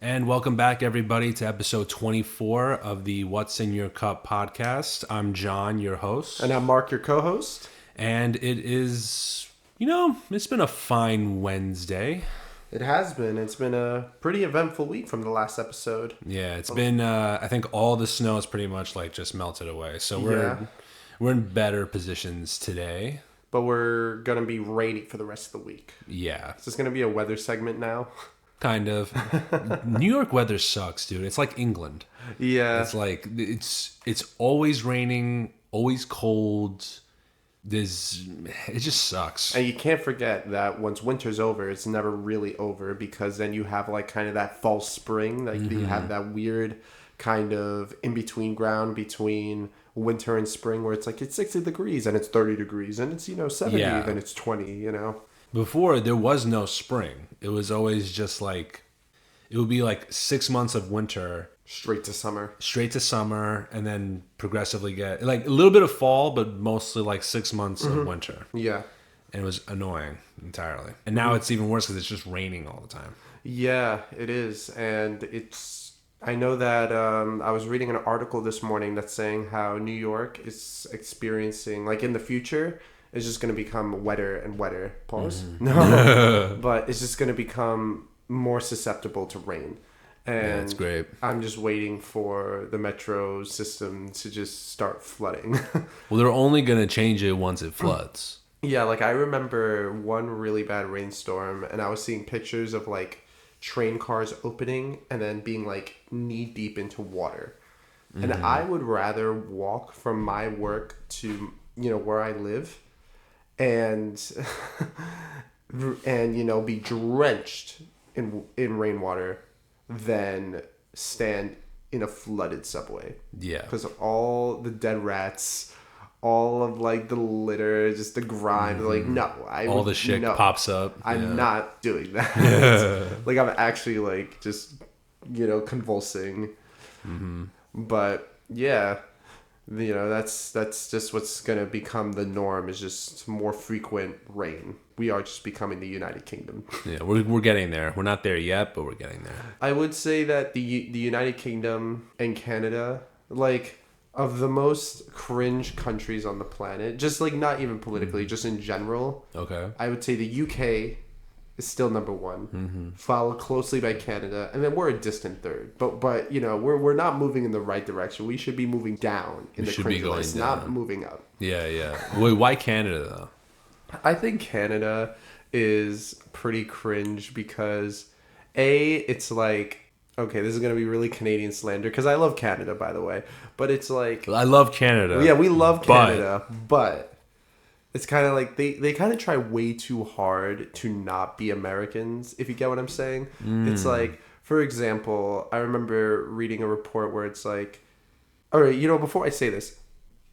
And welcome back, everybody, to episode 24 of the What's in Your Cup podcast. I'm Jon, your host. And I'm Mark, your co-host. And it is, it's been a fine Wednesday. It has been. It's been a pretty eventful week from the last episode. Yeah, it's been, I think all the snow is pretty much just melted away. So we're in better positions today. But we're going to be rainy for the rest of the week. Yeah. Is this going to be a weather segment now? Kind of. New York weather sucks, dude. It's like England. Yeah. It's always raining, always cold. It just sucks. And you can't forget that once winter's over, it's never really over, because then you have kind of that false spring. You have that weird kind of in-between ground between winter and spring where it's 60 degrees and it's 30 degrees and it's 70 then it's 20. Before, there was no spring. It was always just it would be 6 months of winter. Straight to summer. And then progressively get a little bit of fall, but mostly 6 months of winter. Yeah. And it was annoying entirely. And now it's even worse because it's just raining all the time. Yeah, it is. And I know that I was reading an article this morning that's saying how New York is experiencing, in the future, it's just going to become wetter and wetter. Pause? No. But it's just going to become more susceptible to rain. And yeah, that's great. I'm just waiting for the metro system to just start flooding. Well, they're only going to change it once it floods. Yeah, I remember one really bad rainstorm, and I was seeing pictures of train cars opening and then being knee deep into water. And I would rather walk from my work to, where I live and be drenched in rainwater than stand in a flooded subway. Yeah. Because all the dead rats, all of the litter, just the grime, all the shit pops up. I'm not doing that. I'm actually just convulsing. But yeah, that's just what's gonna become the norm, is just more frequent rain. We are just becoming the United Kingdom. Yeah, we're getting there. We're not there yet, but we're getting there. I would say that the United Kingdom and Canada, of the most cringe countries on the planet, just not even politically, just in general. Okay. I would say the UK is still number one, followed closely by Canada, and then we're a distant third. But we're not moving in the right direction. We should be moving down in the cringe list, not moving up. Yeah. Wait, why Canada though? I think Canada is pretty cringe because it's okay, this is going to be really Canadian slander, because I love Canada, by the way. But it's I love Canada. Yeah, we love Canada. But it's kind of they kind of try way too hard to not be Americans, if you get what I'm saying. It's for example, I remember reading a report where it's all right, before I say this,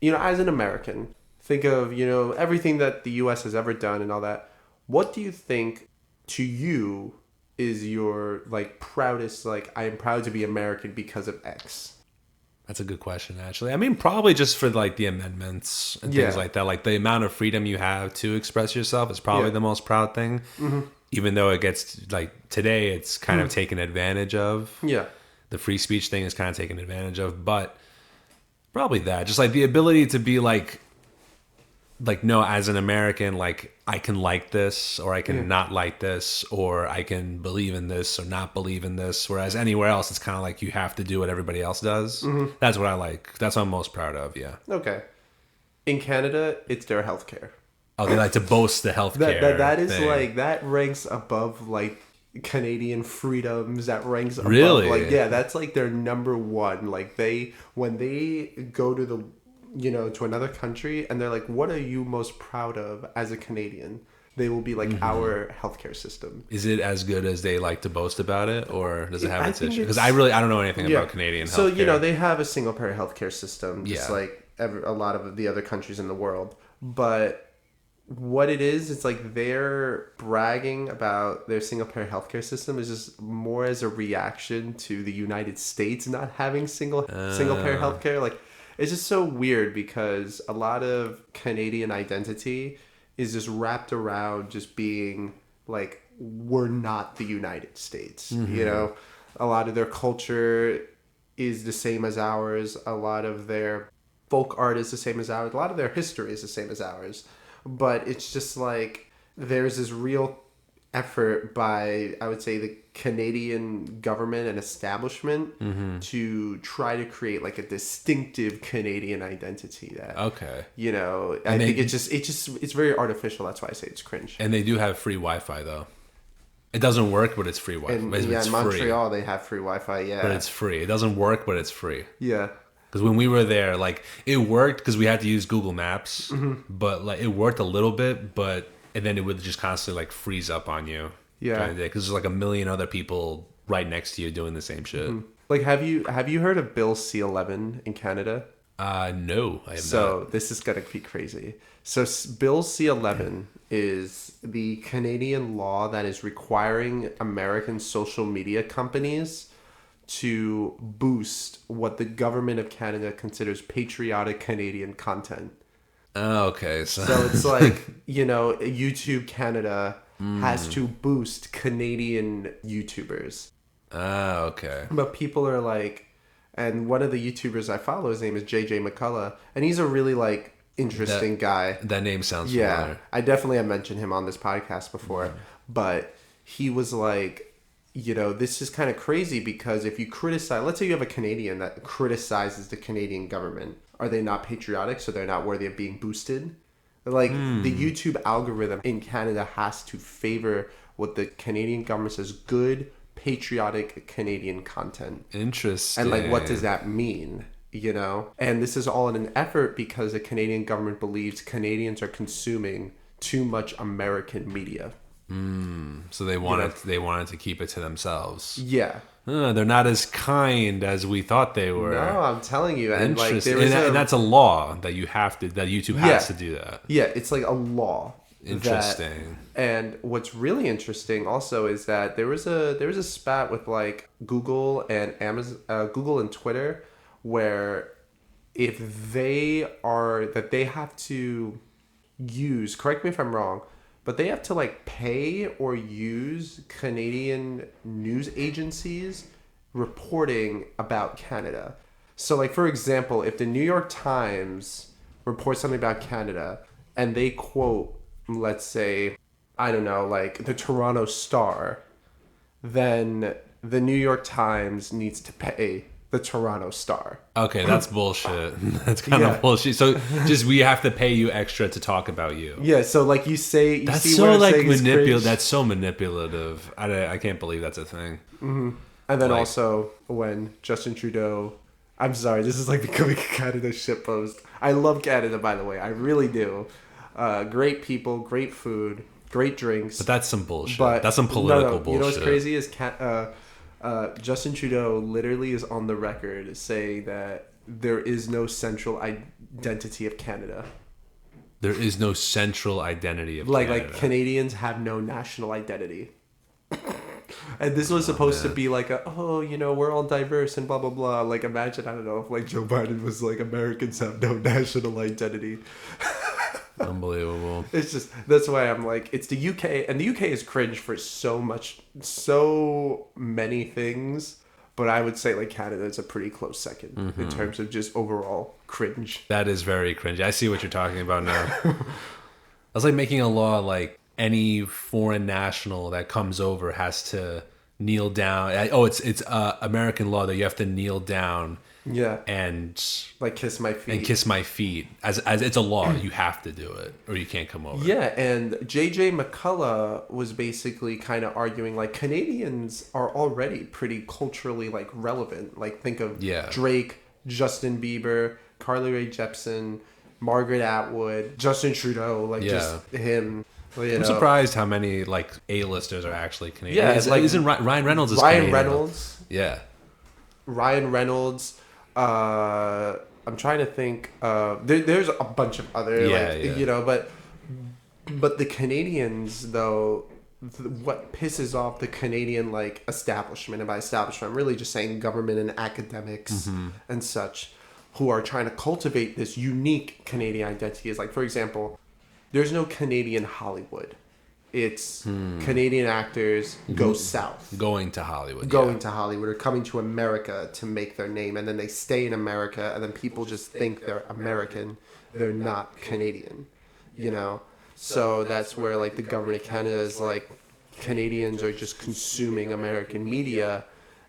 as an American, think of, everything that the U.S. has ever done and all that. What do you think, to you, is your proudest, I am proud to be American because of X? That's a good question, actually. I mean, probably just for the amendments and things like that. The amount of freedom you have to express yourself is probably the most proud thing. Even though it gets today, it's kind of taken advantage of. Yeah, the free speech thing is kind of taken advantage of, but probably that, just the ability to be no, as an American, I can like this, or I can not like this, or I can believe in this or not believe in this. Whereas anywhere else, it's kind of you have to do what everybody else does. That's what I like. That's what I'm most proud of, yeah. Okay. In Canada, it's their healthcare. Oh, they like to boast the healthcare. That is thing. That ranks above Canadian freedoms. That ranks above. Really? That's their number one. When they go to the to another country and they're what are you most proud of as a Canadian? They will be our healthcare system. Is it as good as they like to boast about it, or does it have its issues? Because I don't know anything about Canadian healthcare. So they have a single payer healthcare system, just a lot of the other countries in the world. But what it is, it's they're bragging about their single payer healthcare system is just more as a reaction to the United States not having single payer healthcare. It's just so weird, because a lot of Canadian identity is just wrapped around just being we're not the United States, A lot of their culture is the same as ours. A lot of their folk art is the same as ours. A lot of their history is the same as ours. But it's just like there's this real effort by, I would say, the Canadian government and establishment to try to create like a distinctive Canadian identity that, you know, I think it's very artificial. That's why I say it's cringe. And they do have free Wi-Fi though. It doesn't work, but it's free Wi-Fi. And it's in Montreal, they have free Wi-Fi, but it's free. It doesn't work, but it's free. Yeah. Because when we were there, like, it worked because we had to use Google Maps, but like it worked a little bit, and then it would just constantly like freeze up on you. Yeah. Because there's like a million other people right next to you doing the same shit. Like, have you heard of Bill C-11 in Canada? No, I have not. So this is gonna be crazy. So Bill C-11 is the Canadian law that is requiring American social media companies to boost what the government of Canada considers patriotic Canadian content. Oh, okay. So it's like, you know, YouTube Canada has to boost Canadian YouTubers. Oh, okay. But people are like, and one of the YouTubers I follow, his name is JJ McCullough, and he's a really like interesting guy. That name sounds familiar. I definitely have mentioned him on this podcast before, but he was like, you know, this is kind of crazy because if you criticize, let's say you have a Canadian that criticizes the Canadian government, are they not patriotic? So they're not worthy of being boosted? Like the YouTube algorithm in Canada has to favor what the Canadian government says good, patriotic Canadian content. Interesting. And like, what does that mean? You know? And this is all in an effort because the Canadian government believes Canadians are consuming too much American media. So they wanted to keep it to themselves. Yeah. They're not as kind as we thought they were. No, I'm telling you. And like, and that's a law that YouTube has to do that. Yeah, it's like a law. Interesting. And what's really interesting also is that there was a spat with like Google and Amazon, Google and Twitter, where if they have to use, correct me if I'm wrong, but they have to like pay or use Canadian news agencies reporting about Canada. So like, for example, if the New York Times reports something about Canada and they quote, let's say, I don't know, like the Toronto Star, then the New York Times needs to pay the Toronto Star. Okay, that's bullshit. That's kind of bullshit. So just we have to pay you extra to talk about you. Yeah, so like you say, that's see so like manipulative. That's so manipulative. I can't believe that's a thing. Mm-hmm. And then also when Justin Trudeau, I'm sorry, this is like becoming a Canada shitpost. I love Canada, by the way, I really do. Great people, great food, great drinks. But that's some bullshit. That's some political bullshit. You know what's crazy is Justin Trudeau literally is on the record saying that there is no central identity of Canada. There is no central identity of Canada. Canada. Like Canadians have no national identity. And this was supposed to be like we're all diverse and blah, blah, blah. Like imagine, I don't know, if like Joe Biden was like, Americans have no national identity. Unbelievable. It's just, that's why I'm like, it's the UK, and the UK is cringe for so many things, but I would say like Canada is a pretty close second in terms of just overall cringe. That is very cringe. I see what you're talking about now. That's like making a law like any foreign national that comes over has to kneel down. It's American law that you have to kneel down. Yeah. And like kiss my feet. As it's a law, you have to do it or you can't come over. Yeah, and JJ McCullough was basically kind of arguing like Canadians are already pretty culturally like relevant. Like think of Drake, Justin Bieber, Carly Rae Jepsen, Margaret Atwood, Justin Trudeau, like just him. I'm surprised how many like A-listers are actually Canadian. Yeah, isn't Ryan Reynolds Ryan Reynolds? Yeah. Ryan Reynolds. I'm trying to think. There's a bunch of other, but the Canadians though, what pisses off the Canadian like establishment, and by establishment I'm really just saying government and academics and such, who are trying to cultivate this unique Canadian identity is like, for example, there's no Canadian Hollywood. it's Canadian actors go south. Going to Hollywood. To Hollywood or coming to America to make their name. And then they stay in America and then people just think they're American. They're not Canadian, you know? So that's where like the government of Canada is like, Canadians are just consuming American media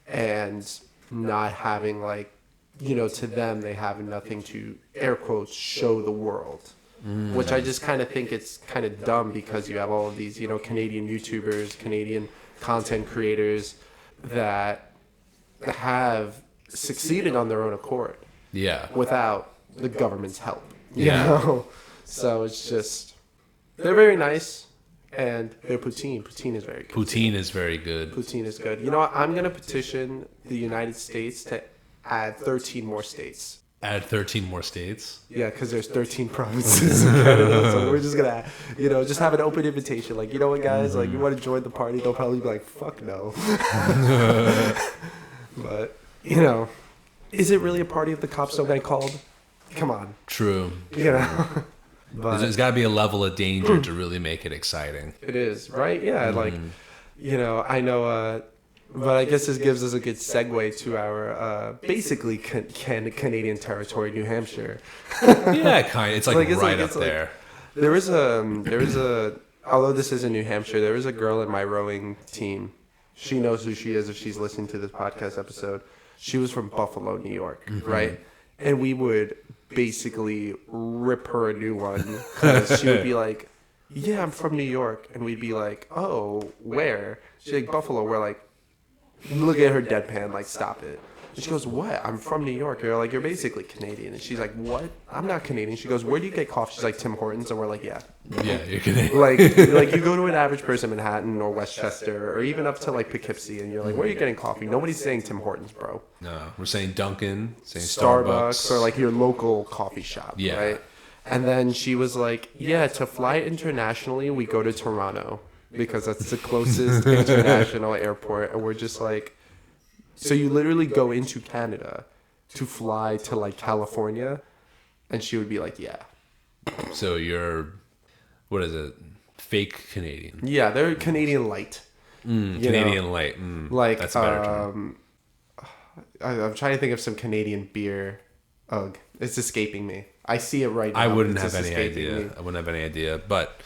and not having like, you know, to them, they have nothing to, air quotes, show the world. Which I just kind of think it's kind of dumb because you have all of these, you know, Canadian YouTubers, Canadian content creators that have succeeded on their own accord. Yeah. Without the government's help. You know? So it's just, they're very nice. And their poutine. Poutine is very good. Poutine is very good. Poutine is good. You know what? I'm going to petition the United States to add 13 more states. Add 13 more states? Yeah, because there's 13 provinces in Canada. So we're just going to, you know, just have an open invitation. Like, you know what, guys? Like, you want to join the party? They'll probably be like, fuck no. But, you know, is it really a party if the cops don't get called? Come on. True. You know? But there's got to be a level of danger to really make it exciting. It is, right? Yeah, like, you know, I know, but I guess this gives us a good segue to our basically Canadian territory, New Hampshire. Yeah, kind of. It's like right up there. There is a, although this is in New Hampshire, there is a girl in my rowing team. She knows who she is if she's listening to this podcast episode. She was from Buffalo, New York, right? And we would basically rip her a new one because she would be like, yeah, I'm from New York. And we'd be like, oh, where? She's like, Buffalo. We're like, look at her deadpan, like, stop it. And she goes, what? I'm from New York. You're like, you're basically Canadian. And she's like, what? I'm not Canadian. She goes, where do you get coffee? She's like, Tim Hortons. And we're like, yeah. Yeah, you're Canadian. Like you go to an average person in Manhattan or Westchester or even up to like Poughkeepsie and you're like, where are you getting coffee? Nobody's saying Tim Hortons, bro. No, we're saying Dunkin', saying Starbucks or like your local coffee shop, right? And then she was like, yeah, to fly internationally, we go to Toronto because that's the closest international airport. And we're just like, so you literally go into Canada to fly to like California? And she would be like, yeah. So you're, what is it? Fake Canadian. Yeah, they're Canadian light. Canadian light. Like, that's a better term. I'm trying to think of some Canadian beer. Ugh, it's escaping me. I see it right now. I wouldn't have any idea. I wouldn't have any idea. But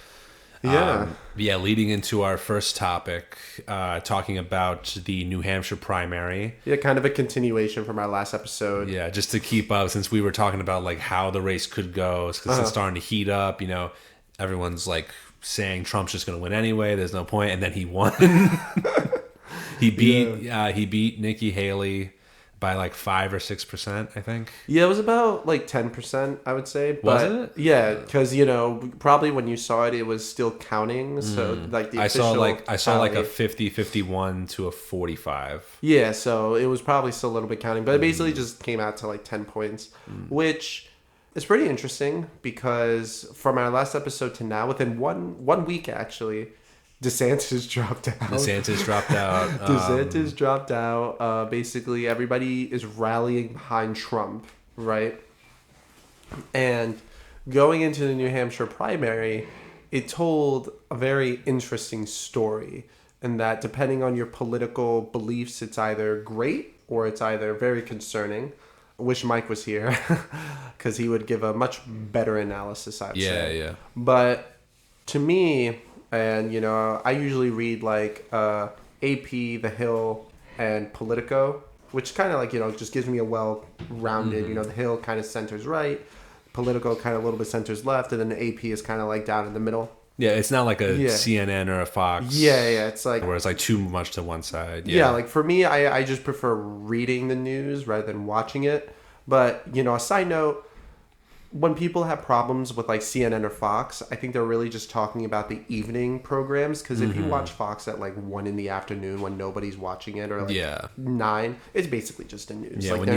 yeah, leading into our first topic, talking about the New Hampshire primary. Yeah, kind of a continuation from our last episode. Yeah, just to keep up, since we were talking about like how the race could go, because it's starting to heat up. You know, everyone's like saying Trump's just going to win anyway. There's no point, and then he won. He beat Nikki Haley by like 5 or 6%, I think. Yeah, it was about like 10%, I would say. But, was it? Yeah, because you know, probably when you saw it, it was still counting. So like the official I saw like a 50-51 to a 45. Yeah, so it was probably still a little bit counting, but it basically just came out to like 10 points, which is pretty interesting because from our last episode to now, within one week actually, DeSantis dropped out. DeSantis dropped out. Basically, everybody is rallying behind Trump, right? And going into the New Hampshire primary, it told a very interesting story. And that depending on your political beliefs, it's either great or it's either very concerning. I wish Mike was here because he would give a much better analysis, I would say. Yeah. But to me... And, you know, I usually read, like, AP, The Hill, and Politico, which kind of, like, you know, just gives me a well-rounded, you know, The Hill kind of centers right, Politico kind of a little bit centers left, and then the AP is kind of, like, down in the middle. Yeah, it's not like a CNN or a Fox. Yeah, it's like... Where it's, like, too much to one side. Yeah, like, for me, I just prefer reading the news rather than watching it. But, you know, a side note... When people have problems with like CNN or Fox, I think they're really just talking about the evening programs. Because if you watch Fox at like 1 in the afternoon when nobody's watching it, or like 9, it's basically just the news. Yeah, like, when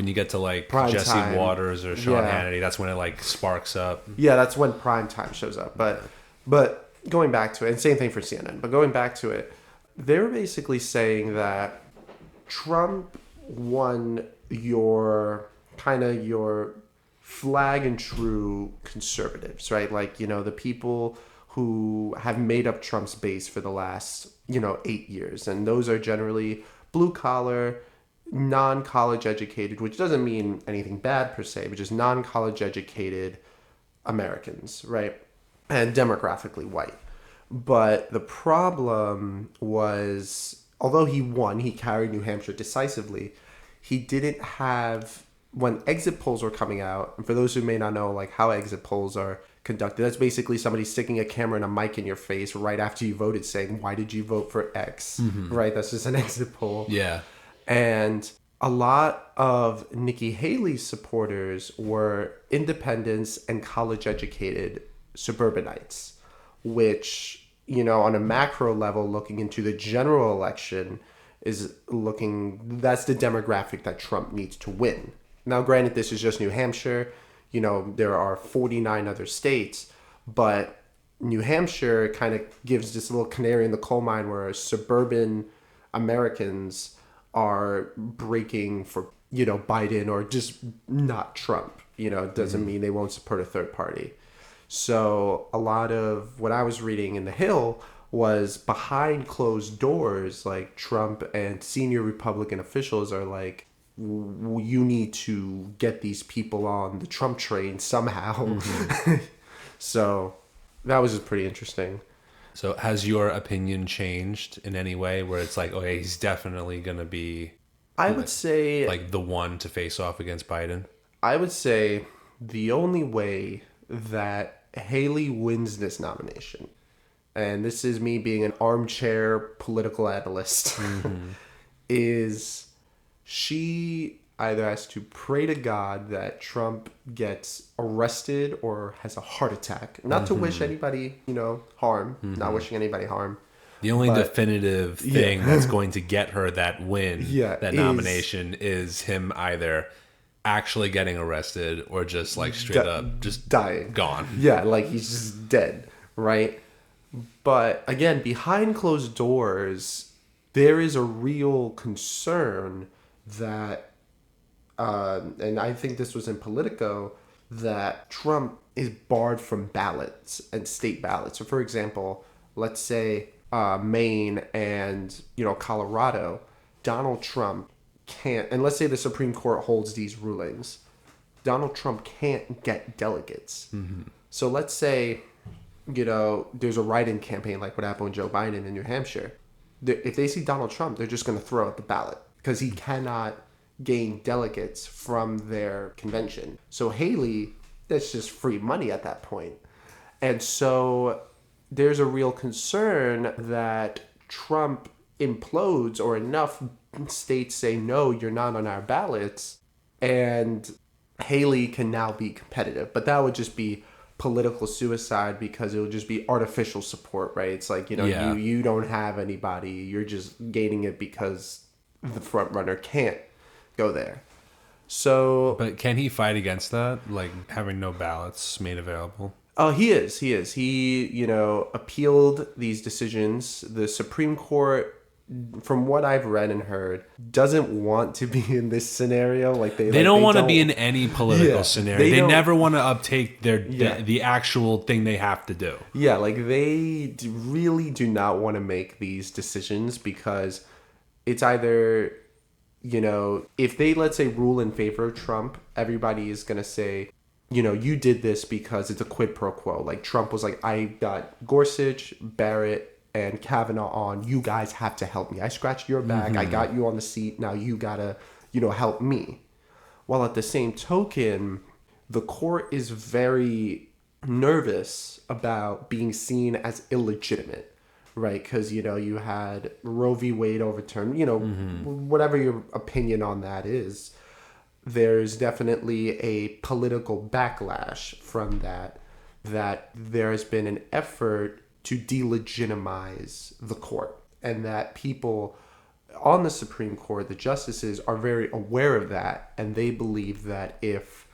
you get to like Jesse time. Waters or Sean Hannity, that's when it like sparks up. Yeah, that's when prime time shows up. But going back to it, and same thing for CNN. But going back to it, they're basically saying that Trump won your flag and true conservatives, right? Like, you know, the people who have made up Trump's base for the last, 8 years. And those are generally blue collar, non-college educated, which doesn't mean anything bad per se, but just non-college educated Americans, right? And demographically white. But the problem was, although he won, he carried New Hampshire decisively, he didn't have, when exit polls were coming out, and for those who may not know like how exit polls are conducted, that's basically somebody sticking a camera and a mic in your face right after you voted saying, why did you vote for X? Right? That's just an exit poll. Yeah. And a lot of Nikki Haley's supporters were independents and college educated suburbanites, which, on a macro level, looking into the general election, that's the demographic that Trump needs to win. Now, granted, this is just New Hampshire. There are 49 other states, but New Hampshire kind of gives this little canary in the coal mine where suburban Americans are breaking for, Biden or just not Trump. It doesn't mean they won't support a third party. So a lot of what I was reading in The Hill was behind closed doors, like Trump and senior Republican officials are like, you need to get these people on the Trump train somehow. So that was just pretty interesting. So has your opinion changed in any way where it's like, okay, he's definitely going to be, I would say, like the one to face off against Biden? I would say the only way that Haley wins this nomination, and this is me being an armchair political analyst, is she either has to pray to God that Trump gets arrested or has a heart attack. Not to wish anybody, harm. Not wishing anybody harm. The only definitive thing that's going to get her that win, that nomination, is him either actually getting arrested or just like straight up just dying. Gone. Yeah, like he's just dead, right? But again, behind closed doors, there is a real concern that, and I think this was in Politico, that Trump is barred from ballots and state ballots. So, for example, let's say Maine and Colorado, Donald Trump can't, and let's say the Supreme Court holds these rulings, Donald Trump can't get delegates. So let's say there's a write-in campaign like what happened with Joe Biden in New Hampshire. If they see Donald Trump, they're just going to throw out the ballot because he cannot gain delegates from their convention. So Haley, that's just free money at that point. And so there's a real concern that Trump implodes or enough states say, no, you're not on our ballots, and Haley can now be competitive. But that would just be political suicide because it would just be artificial support, right? It's like, you don't have anybody. You're just gaining it because the front runner can't go there. So, but can he fight against that, like having no ballots made available? Oh, he is. He appealed these decisions. The Supreme Court, from what I've read and heard, doesn't want to be in this scenario. They don't want to be in any political scenario. They never want to uptake the actual thing they have to do. Yeah, they really do not want to make these decisions because it's either, if they, let's say, rule in favor of Trump, everybody is going to say, you did this because it's a quid pro quo. Like Trump was like, I got Gorsuch, Barrett, and Kavanaugh on. You guys have to help me. I scratched your back. I got you on the seat. Now you gotta, help me. While at the same token, the court is very nervous about being seen as illegitimate, right? Because, you had Roe v. Wade overturned, whatever your opinion on that is. There's definitely a political backlash from that there has been an effort to delegitimize the court, and that people on the Supreme Court, the justices, are very aware of that, and they believe that if,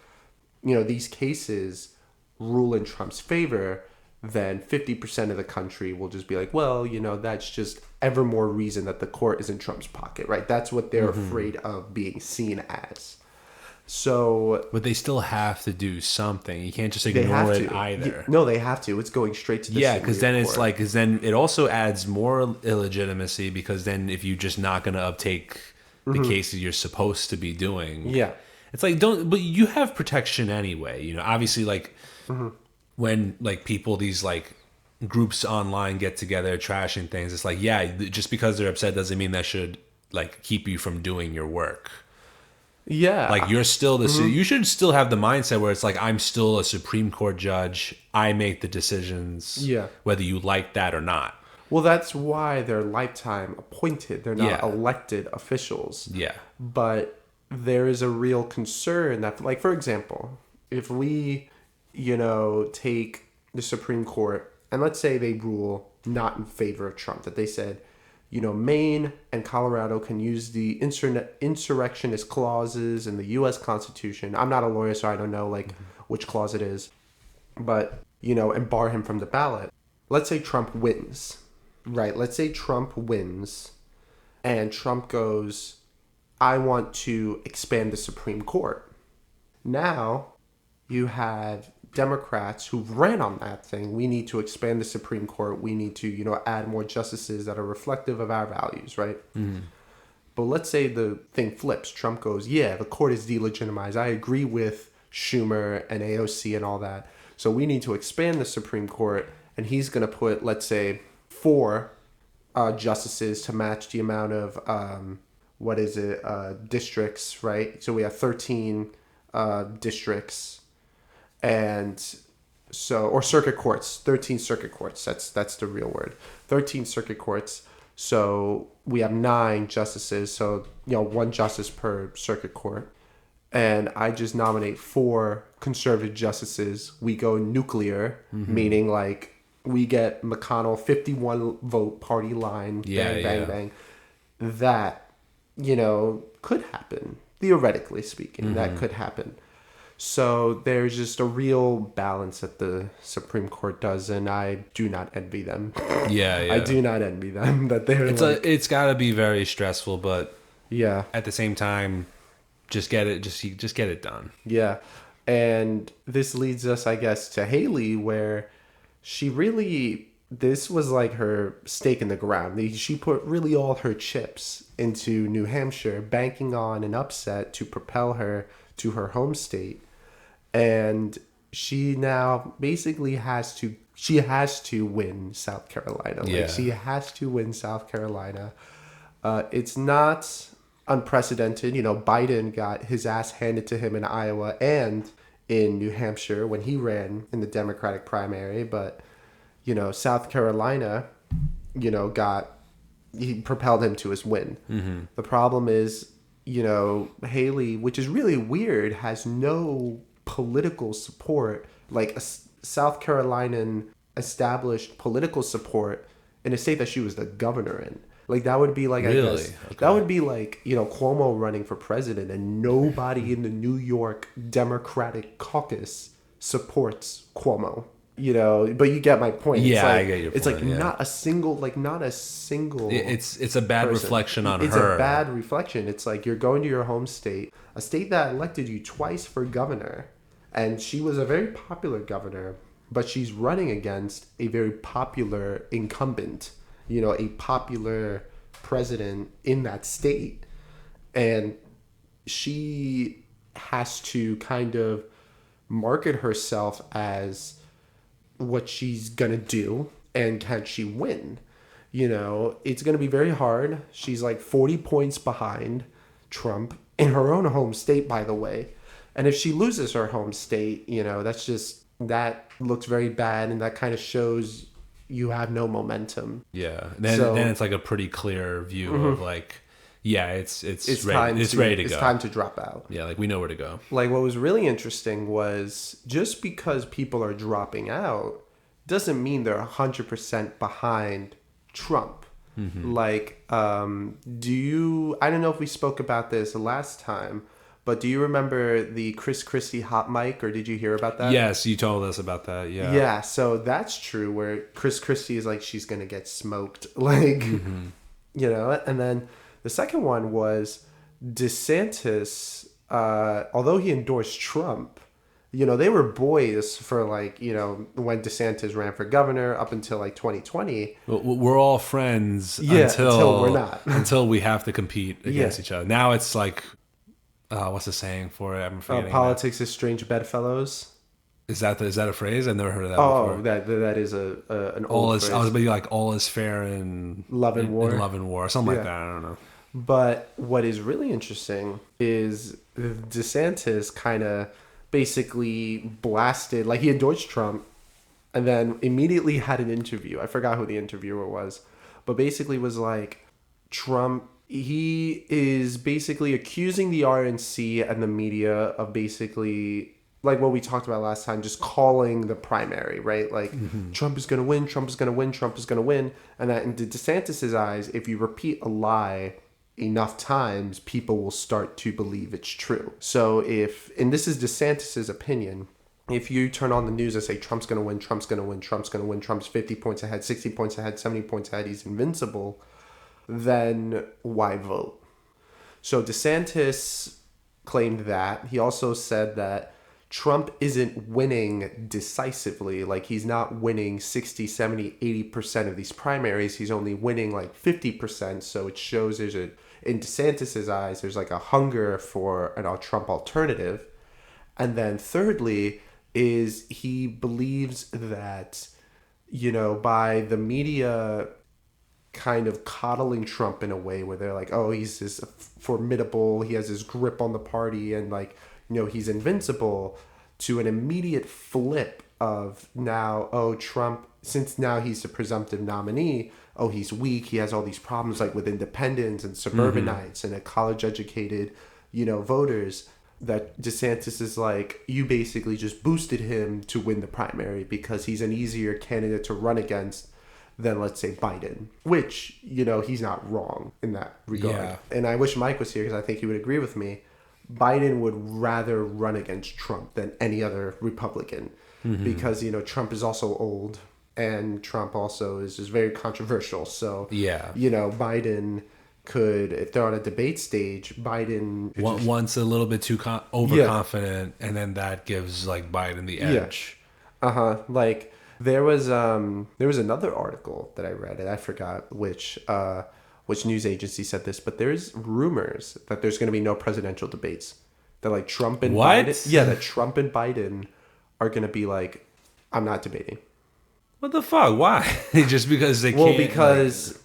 these cases rule in Trump's favor, then 50% of the country will just be like, well, that's just ever more reason that the court is in Trump's pocket, right? That's what they're afraid of being seen as. So, But they still have to do something. You can't just they have ignore to. it either. No, they have to. It's going straight to the Yeah, because then Supreme it's Court. like, because then it also adds more illegitimacy, because then if you're just not going to uptake the cases you're supposed to be doing, Yeah. it's like, but you have protection anyway. You know, obviously, like when like people, these like groups online get together trashing things, it's like, yeah, just because they're upset doesn't mean that should like keep you from doing your work. Yeah. Like you're still you should still have the mindset where it's like, I'm still a Supreme Court judge. I make the decisions, Yeah. whether you like that or not. Well, that's why they're lifetime appointed. They're not Yeah. elected officials. Yeah. But there is a real concern that, like, for example, if we, take the Supreme Court and let's say they rule not in favor of Trump, that they said, Maine and Colorado can use the insurrectionist clauses in the U.S. Constitution. I'm not a lawyer, so I don't know, like, which clause it is. But, and bar him from the ballot. Let's say Trump wins, right? Let's say Trump wins and Trump goes, I want to expand the Supreme Court. Now you have Democrats who ran on that thing. We need to expand the Supreme Court. We need to, add more justices that are reflective of our values, right? Mm-hmm. But let's say the thing flips. Trump goes, yeah, the court is delegitimized. I agree with Schumer and AOC and all that. So we need to expand the Supreme Court. And he's going to put, let's say, 4 justices to match the amount of, districts, right? So we have 13 districts. And so, or circuit courts, 13 circuit courts. That's the real word. 13 circuit courts. So we have 9 justices. So, 1 justice per circuit court. And I just nominate 4 conservative justices. We go nuclear, meaning like we get McConnell 51 vote party line. Bang. That, could happen. Theoretically speaking, that could happen. So there's just a real balance that the Supreme Court does, and I do not envy them. Yeah. I do not envy them. That they're It's got to be very stressful, but yeah, at the same time, just get it done. Yeah, and this leads us, I guess, to Haley, where she really, this was like her stake in the ground. She put really all her chips into New Hampshire, banking on an upset to propel her to her home state. And she now basically has to win South Carolina. Yeah. Like, she has to win South Carolina. It's not unprecedented. Biden got his ass handed to him in Iowa and in New Hampshire when he ran in the Democratic primary. But, South Carolina, he propelled him to his win. Mm-hmm. The problem is, Haley, which is really weird, has no political support, like a South Carolinian established political support in a state that she was the governor in. Like, that would be like, really? I guess, okay. That would be like, Cuomo running for president and nobody in the New York Democratic caucus supports Cuomo. But you get my point. Yeah, it's like, I get your point. It's like yeah. not a single. It's a bad reflection on her. It's a bad reflection. It's like you're going to your home state, a state that elected you twice for governor, and she was a very popular governor, but she's running against a very popular incumbent, a popular president in that state, and she has to kind of market herself as what she's gonna do, and can she win? It's gonna be very hard. She's like 40 points behind Trump in her own home state, by the way. And if she loses her home state, that looks very bad, and that kind of shows you have no momentum. Yeah. Then it's like a pretty clear view of like, yeah, it's ready to go. It's time to drop out. Yeah, like we know where to go. Like, what was really interesting was just because people are dropping out doesn't mean they're 100% behind Trump. Mm-hmm. Like, I don't know if we spoke about this last time, but do you remember the Chris Christie hot mic, or did you hear about that? Yes, you told us about that. Yeah. Yeah, so that's true, where Chris Christie is like, she's going to get smoked. Like, and then the second one was DeSantis although he endorsed Trump, they were boys for like, when DeSantis ran for governor up until like 2020. We're all friends until we're not. Until we have to compete against Yeah. each other. Now it's like, what's the saying for it? I'm forgetting. Politics is strange bedfellows. Is that a phrase? I've never heard of that Oh, before. that is an All old is phrase. I was maybe like all is fair in Love and War. in Love and War, something like Yeah. that. I don't know. But what is really interesting is DeSantis kind of basically blasted, like he endorsed Trump and then immediately had an interview. I forgot who the interviewer was, but basically was like, Trump, he is basically accusing the RNC and the media of basically, like what we talked about last time, just calling the primary, right? Like, Trump is going to win, Trump is going to win, Trump is going to win. And that in DeSantis' eyes, if you repeat a lie enough times, people will start to believe it's true. So if, and this is DeSantis' opinion, if you turn on the news and say Trump's going to win, Trump's going to win, Trump's going to win, Trump's 50 points ahead, 60 points ahead, 70 points ahead, he's invincible, then why vote? So DeSantis claimed that. He also said that Trump isn't winning decisively. Like, he's not winning 60, 70, 80% of these primaries. He's only winning like 50%. So it shows there's in DeSantis' eyes, there's like a hunger for an Trump alternative. And then thirdly is he believes that, by the media kind of coddling Trump in a way where they're like, oh, he's this formidable, he has his grip on the party, and like, he's invincible, to an immediate flip of now, oh, Trump, since now he's the presumptive nominee, oh, he's weak, he has all these problems like with independents and suburbanites and college educated, voters, that DeSantis is like, you basically just boosted him to win the primary because he's an easier candidate to run against than, let's say, Biden, which, he's not wrong in that regard. Yeah. And I wish Mike was here because I think he would agree with me. Biden would rather run against Trump than any other Republican because, Trump is also old and Trump also is just very controversial. So, Yeah. Biden could, if they're on a debate stage, Biden... Once a little bit too overconfident, and then that gives like Biden the edge. Yeah. Like... There was another article that I read, and I forgot which news agency said this, but there's rumors that there's going to be no presidential debates. That like Trump and Biden, that Trump and Biden are going to be like, I'm not debating. What the fuck? Why? Just because they can't? Well, because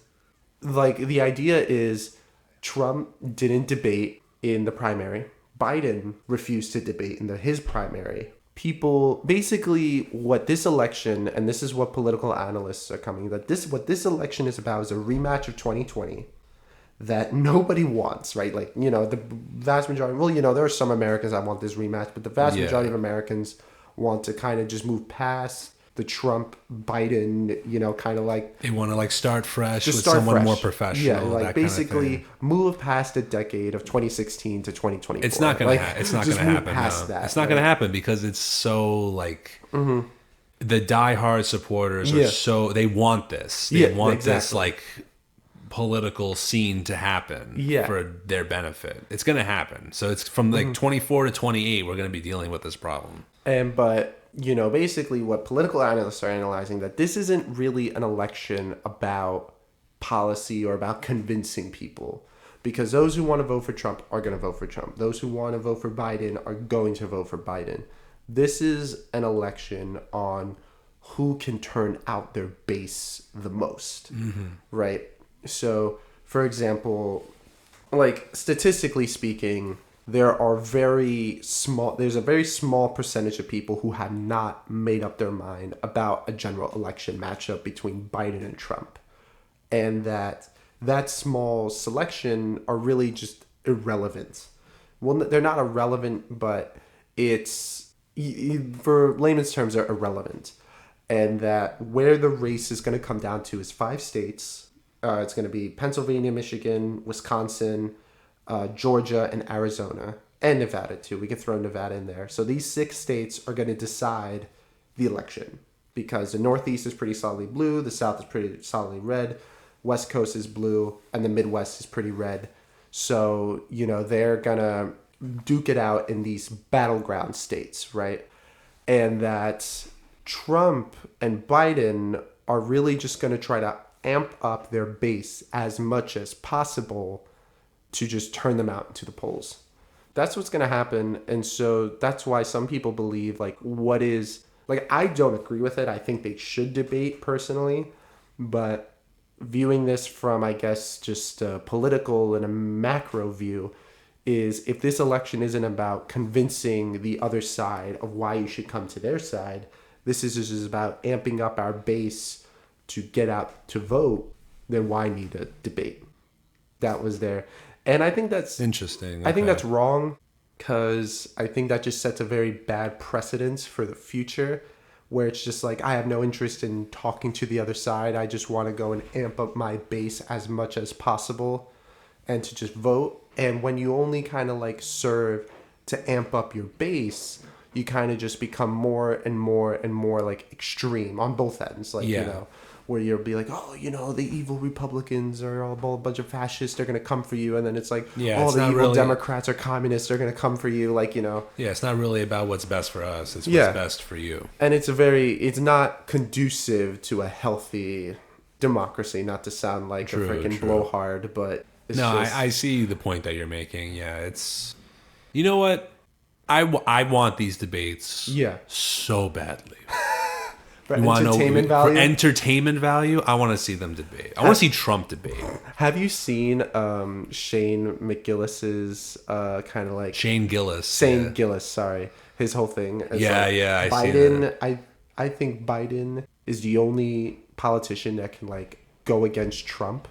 like the idea is Trump didn't debate in the primary. Biden refused to debate in his primary. People basically what this election, and this is what political analysts are coming, that what this election is about is a rematch of 2020 that nobody wants, right? Like, the vast majority, there are some Americans that want this rematch, but the vast majority of Americans want to kind of just move past the Trump Biden, kind of like they want to like start fresh with someone more professional. Yeah, like basically move past a decade of 2016 to 2024. It's not gonna it's not gonna happen. Past that, it's not gonna happen because it's so like the diehard supporters are so they want this. They want this like political scene to happen for their benefit. It's gonna happen. So it's from like 24 to 28. We're gonna be dealing with this problem. But basically what political analysts are analyzing, that this isn't really an election about policy or about convincing people. Because those who want to vote for Trump are going to vote for Trump. Those who want to vote for Biden are going to vote for Biden. This is an election on who can turn out their base the most, right? So, for example, like statistically speaking, there's a very small percentage of people who have not made up their mind about a general election matchup between Biden and Trump. And that small selection are really just irrelevant. Well, they're not irrelevant, but it's, for layman's terms, they're irrelevant. And that where the race is going to come down to is 5 states. It's going to be Pennsylvania, Michigan, Wisconsin, Georgia, and Arizona, and Nevada too. We could throw Nevada in there. So these 6 states are going to decide the election because the Northeast is pretty solidly blue, the South is pretty solidly red, West Coast is blue, and the Midwest is pretty red. So, they're going to duke it out in these battleground states, right? And that Trump and Biden are really just going to try to amp up their base as much as possible to just turn them out into the polls. That's what's going to happen. And so that's why some people believe, like, I don't agree with it. I think they should debate personally. But viewing this from, I guess, just a political and a macro view is if this election isn't about convincing the other side of why you should come to their side, this is just about amping up our base to get out to vote, then why need a debate? That was there. And I think that's interesting. Okay. I think that's wrong because I think that just sets a very bad precedence for the future where it's just like, I have no interest in talking to the other side. I just want to go and amp up my base as much as possible and to just vote. And when you only kind of like serve to amp up your base, you kind of just become more and more and more like extreme on both ends. Like, you know, where you'll be like, oh, you know, the evil Republicans are all a bunch of fascists. They're going to come for you. And then it's like, oh, the evil Democrats are communists. They're going to come for you. Like, you know. Yeah, it's not really about what's best for us. It's what's best for you. And it's not conducive to a healthy democracy, not to sound like a freaking blowhard, but it's I see the point that you're making. Yeah, it's, you know what? I want these debates so badly. For entertainment value? For entertainment value, I want to see them debate. I want to see Trump debate. Have you seen Shane McGillis's kind of like... Shane Gillis. Sorry. His whole thing. I see that. I think Biden is the only politician that can like go against Trump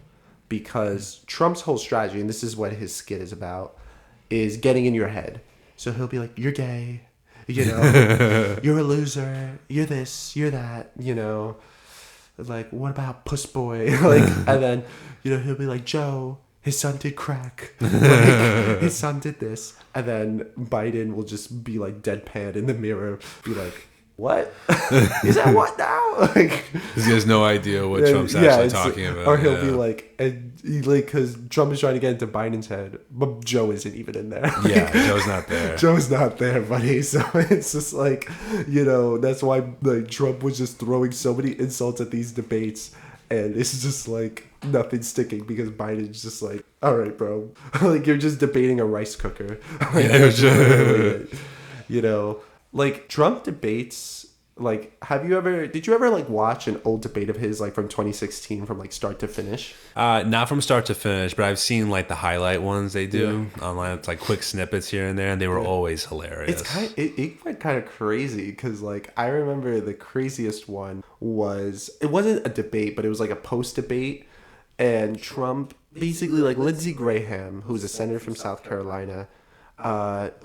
because Trump's whole strategy, and this is what his skit is about, is getting in your head. So he'll be like, you're gay. You know, you're a loser. You're this. You're that. You know, like what about Puss Boy? Like, and then he'll be like, Joe, his son did crack. Like, his son did this, and then Biden will just be like deadpan in the mirror, be like, what? Is that what now? Like, because he has no idea what Trump's actually talking about. Or he'll be like, because Trump is trying to get into Biden's head, but Joe isn't even in there. Like, Joe's not there. Joe's not there, buddy. So it's just like, that's why like Trump was just throwing so many insults at these debates, and it's just like nothing sticking because Biden's just like, all right, bro, like you're just debating a rice cooker. Like, like Trump debates, like did you ever like watch an old debate of his like from 2016 from like start to finish? Not from start to finish, but I've seen like the highlight ones they do online. It's like quick snippets here and there, and they were always hilarious. It went kind of crazy because like I remember the craziest one was, it wasn't a debate, but it was like a post debate, and Trump basically like Lindsey Graham, who's a senator from South Carolina,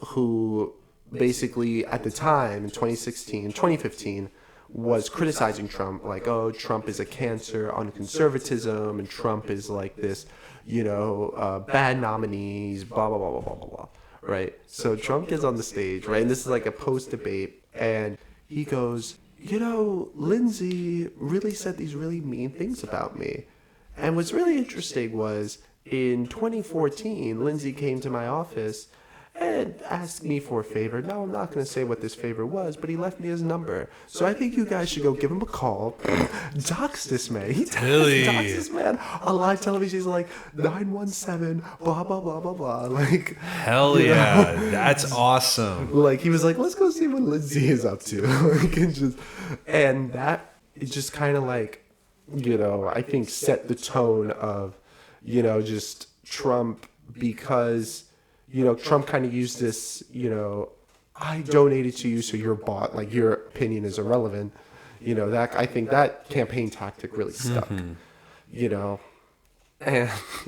who basically at the time in 2015 was criticizing Trump, like, oh, Trump is a cancer on conservatism and Trump is like this, bad nominees, blah, blah, blah, blah, blah, blah, blah, right? So Trump gets on the stage, right? And this is like a post-debate, and he goes, Lindsey really said these really mean things about me. And what's really interesting was in 2014, Lindsey came to my office and asked me for a favor. Now, I'm not going to say what this favor was, but he left me his number. So I think you guys should go give him a call. Dox this man. He doxed this man on live television. He's like, 917, blah, blah, blah, blah, blah. Like, hell yeah. That's awesome. Like, he was like, let's go see what Lindsey is up to. And that is just kind of like, I think set the tone of, just Trump, because Trump kind of used this, I donated to you, so you're bought, like your opinion is irrelevant. That I think that campaign tactic really stuck. And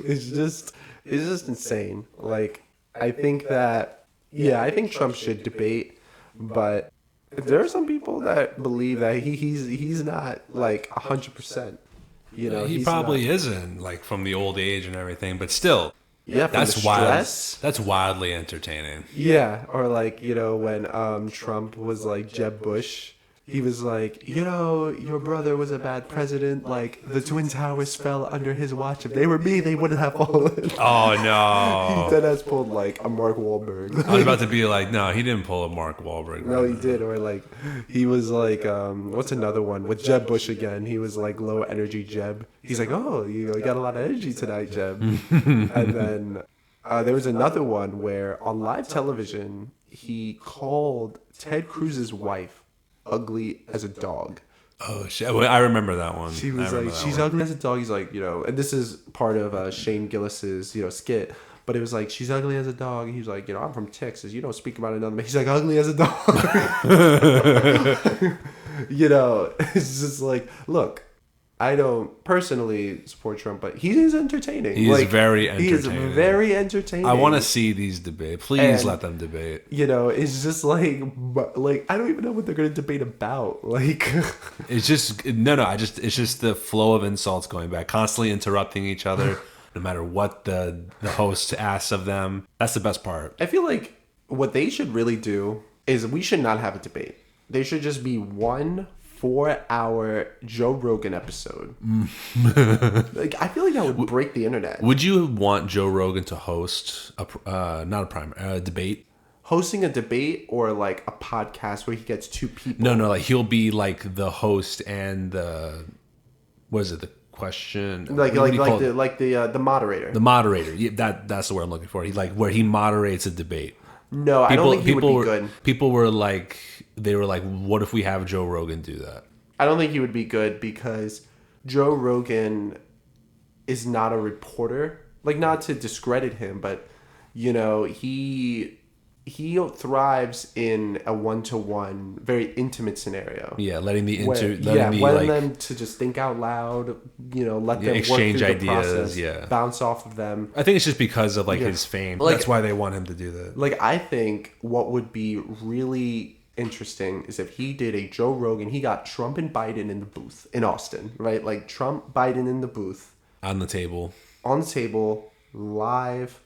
it's just insane. Like, I think that, I think Trump should debate, but there are some people that believe that he's not like 100%. He probably isn't, like, from the old age and everything, but still. Yeah, that's wild. That's wildly entertaining. Yeah, or like when Trump was like Jeb Bush, he was like, you know, your brother was a bad president. Like, the Twin Towers fell under his watch. If they were me, they wouldn't have fallen. Oh, no. He deadass pulled, like, a Mark Wahlberg. I was about to be like, no, he didn't pull a Mark Wahlberg. No, he did. Or, like, he was like, what's another one? With Jeb Bush again. He was like, low energy Jeb. He's like, oh, you got a lot of energy tonight, Jeb. And then there was another one where on live television, he called Ted Cruz's wife ugly as a dog. Oh shit! I remember that one. She was like, she's ugly as a dog. He's like, you know, and this is part of Shane Gillis's, you know, skit. But it was like, she's ugly as a dog. He's like, you know, I'm from Texas. You don't speak about another man. He's like, ugly as a dog. You know, it's just like, look, I don't personally support Trump, but he is entertaining. He is very entertaining. He is very entertaining. I want to see these debates. Please let them debate. You know, it's just like I don't even know what they're going to debate about. Like, it's just it's just the flow of insults going back, constantly interrupting each other, no matter what the host asks of them. That's the best part. I feel like what they should really do is we should not have a debate. They should just be 1 4-hour Joe Rogan episode. Like, I feel like that would break the internet. Would you want Joe Rogan to host a debate? Hosting a debate or like a podcast where he gets two people? No, like he'll be like the host and the the question? The moderator. The moderator. Yeah, that's the word I'm looking for. He where he moderates a debate. No, I don't think he would be good. People were like, what if we have Joe Rogan do that? I don't think he would be good because Joe Rogan is not a reporter. Like, not to discredit him, but, you know, he thrives in a one-to-one, very intimate scenario. Yeah, letting them to just think out loud, you know, let them exchange work through the ideas, process, bounce off of them. I think it's just because of his fame. That's why they want him to do that. Like, I think what would be really interesting is if he did a Joe Rogan. He got Trump and Biden in the booth in Austin, right? Like, Trump, Biden in the booth. On the table, live.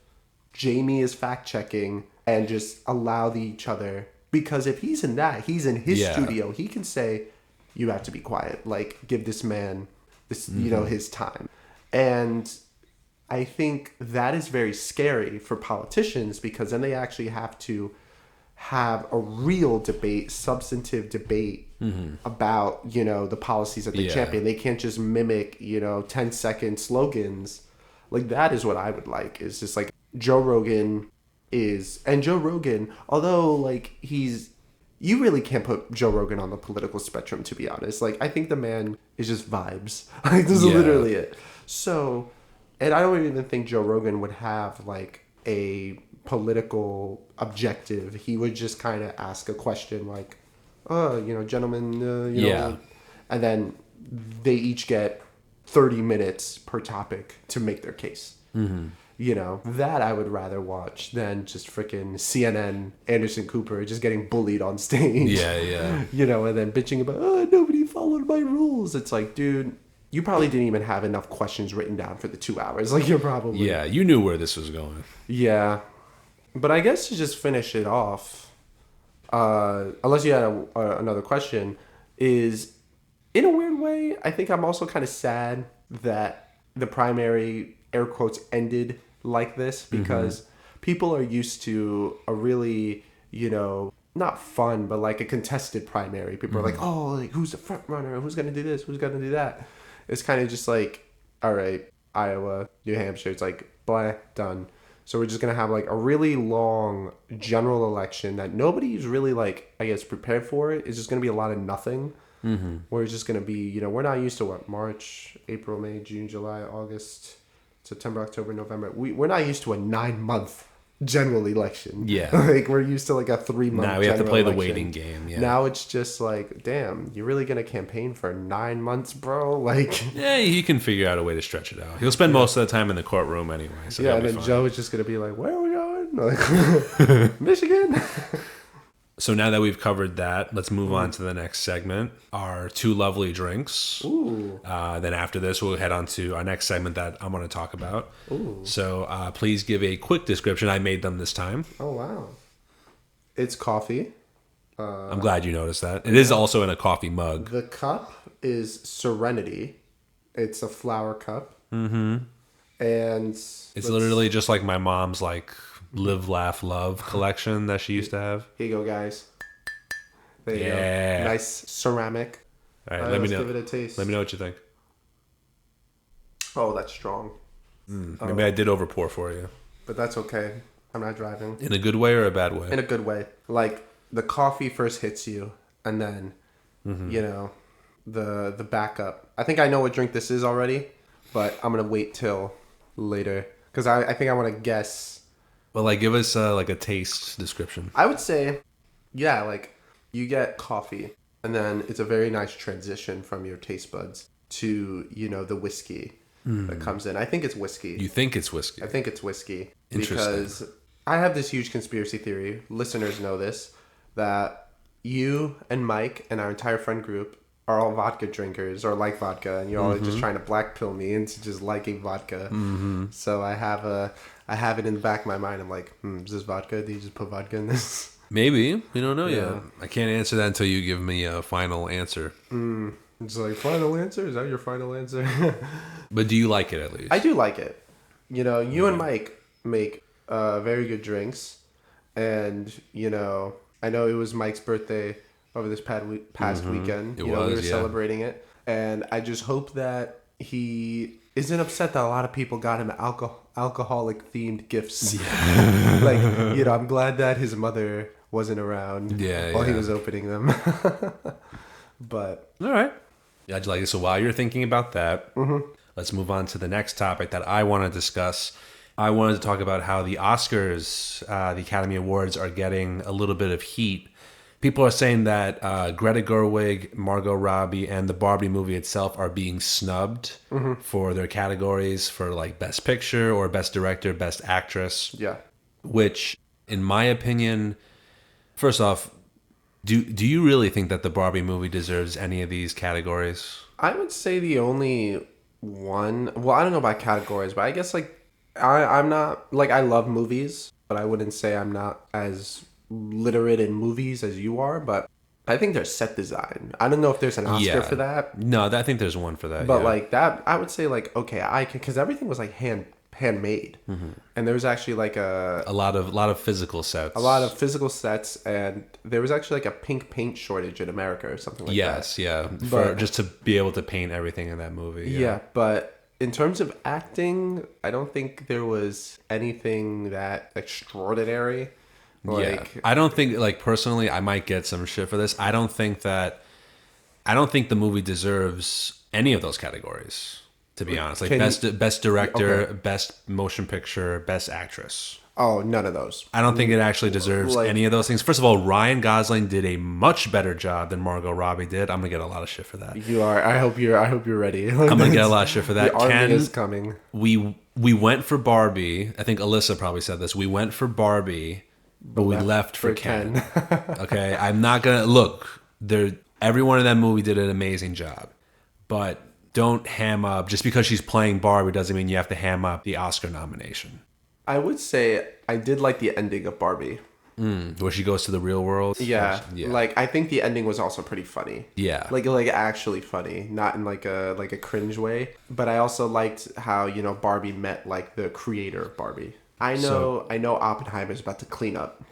Jamie is fact-checking. And just allow each other, because if he's in his studio, he can say, you have to be quiet. Like, give this man this, you know, his time. And I think that is very scary for politicians, because then they actually have to have a real debate, substantive debate about, you know, the policies that they champion. They can't just mimic, you know, 10-second slogans. Like, that is what I would like, is just like Joe Rogan Joe Rogan, although like you really can't put Joe Rogan on the political spectrum, to be honest. Like, I think the man is just vibes. Like, this is literally it. So, and I don't even think Joe Rogan would have like a political objective. He would just kind of ask a question like, you know, gentlemen, you know, and then they each get 30 minutes per topic to make their case. Mm-hmm. You know, that I would rather watch than just freaking CNN Anderson Cooper just getting bullied on stage. Yeah. You know, and then bitching about, nobody followed my rules. It's like, dude, you probably didn't even have enough questions written down for the 2 hours. Like, you're probably... Yeah, you knew where this was going. Yeah. But I guess to just finish it off, unless you had another question, is, in a weird way, I think I'm also kind of sad that the primary, air quotes, ended like this, because people are used to a really, you know, not fun, but like a contested primary. People are like, oh, like, who's the front runner? Who's going to do this? Who's going to do that? It's kind of just like, all right, Iowa, New Hampshire, it's like, blah, done. So we're just going to have like a really long general election that nobody's really like, I guess, prepared for it. It's just going to be a lot of nothing. Where it's just going to be, you know, we're not used to what, March, April, May, June, July, August, September, October, November. We're not used to a 9-month general election. Yeah. Like, we're used to like a 3-month Now we have to play election. the waiting game. Yeah. Now it's just like, damn, you're really going to campaign for 9 months, bro? Like... Yeah, he can figure out a way to stretch it out. He'll spend most of the time in the courtroom anyway. So yeah, and then Joe is just going to be like, where are we going? Like, Michigan? So now that we've covered that, let's move on to the next segment, our 2 lovely drinks. Ooh. Then after this, we'll head on to our next segment that I'm going to talk about. Ooh. So please give a quick description. I made them this time. Oh, wow. It's coffee. I'm glad you noticed that. It is also in a coffee mug. The cup is Serenity. It's a flower cup. Mm-hmm. And it's literally just like my mom's like live, laugh, love collection that she used to have. Here you go, guys. There you go. Nice ceramic. All right, let me know. Give it a taste. Let me know what you think. Oh, that's strong. Maybe I did overpour for you. But that's okay. I'm not driving. In a good way or a bad way? In a good way. Like, the coffee first hits you, and then, you know, the backup. I think I know what drink this is already, but I'm going to wait till later. Because I think I want to guess. Well, like, give us, like, a taste description. I would say, yeah, like, you get coffee, and then it's a very nice transition from your taste buds to, you know, the whiskey that comes in. I think it's whiskey. You think it's whiskey? I think it's whiskey. Interesting. Because I have this huge conspiracy theory. Listeners know this. That you and Mike and our entire friend group are all vodka drinkers or like vodka. And you're all just trying to blackpill me into just liking vodka. Mm-hmm. So I have it in the back of my mind. I'm like, is this vodka? Did you just put vodka in this? Maybe. We don't know yet. I can't answer that until you give me a final answer. It's like, final answer? Is that your final answer? But do you like it at least? I do like it. You know, you and Mike make very good drinks. And, you know, I know it was Mike's birthday over this past weekend. We were celebrating it. And I just hope that he isn't upset that a lot of people got him alcoholic themed gifts. Yeah. Like, you know, I'm glad that his mother wasn't around while he was opening them. But all right. Yeah, I'd like it. So while you're thinking about that, let's move on to the next topic that I want to discuss. I wanted to talk about how the Oscars, the Academy Awards, are getting a little bit of heat. People are saying that Greta Gerwig, Margot Robbie, and the Barbie movie itself are being snubbed for their categories for like Best Picture or Best Director, Best Actress. Yeah. Which, in my opinion, first off, do you really think that the Barbie movie deserves any of these categories? I would say the only one... Well, I don't know about categories, but I guess like I'm not... Like, I love movies, but I wouldn't say I'm not as literate in movies as you are, but I think there's set design. I don't know if there's an Oscar for that. No, I think there's one for that. But like that, I would say like, okay, I can... Because everything was like handmade. And there was actually like a lot of physical sets. A lot of physical sets, and there was actually like a pink paint shortage in America or something like that. Yes, yeah. For just to be able to paint everything in that movie. Yeah, but in terms of acting, I don't think there was anything that extraordinary. Like, I don't think, like, personally, I might get some shit for this. I don't think the movie deserves any of those categories. To be honest, like best director, best motion picture, best actress. Oh, none of those. I don't think it actually deserves any of those things. First of all, Ryan Gosling did a much better job than Margot Robbie did. I'm gonna get a lot of shit for that. You are. I hope you're ready. I'm gonna get a lot of shit for that. The army is coming. We went for Barbie. I think Alyssa probably said this. We went for Barbie, but we left for Ken. Okay, I'm not gonna look. Everyone in that movie did an amazing job, but don't ham up. Just because she's playing Barbie doesn't mean you have to ham up the Oscar nomination. I would say I did like the ending of Barbie. Where she goes to the real world? Yeah. Like, I think the ending was also pretty funny. Yeah. Like actually funny. Not in like a cringe way. But I also liked how, you know, Barbie met like the creator of Barbie. I know Oppenheimer's about to clean up.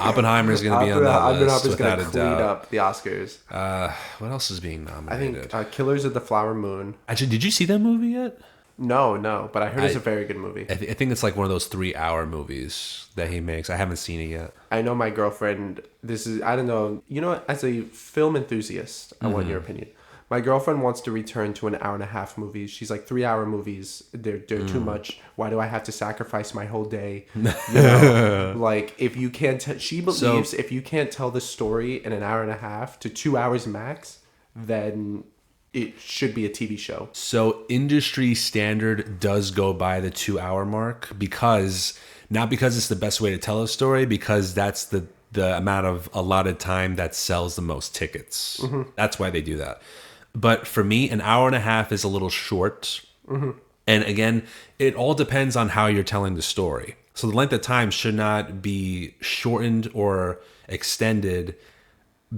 Oppenheimer's going to be on that list without a doubt. Clean up the Oscars. What else is being nominated? I think Killers of the Flower Moon. Actually, did you see that movie yet? No, but I heard it's a very good movie. I think it's like one of those 3-hour movies that he makes. I haven't seen it yet. I know my girlfriend, I don't know, you know, as a film enthusiast, I want your opinion. My girlfriend wants to return to an 1.5-hour movies. She's like 3-hour movies. They're too much. Why do I have to sacrifice my whole day? You know, like if you can't, she believes if you can't tell the story in an 1.5 hours to 2 hours max, then it should be a TV show. So industry standard does go by the 2-hour mark not because it's the best way to tell a story, because that's the amount of allotted time that sells the most tickets. That's why they do that. But for me, an 1.5 hours is a little short. And again, it all depends on how you're telling the story. So the length of time should not be shortened or extended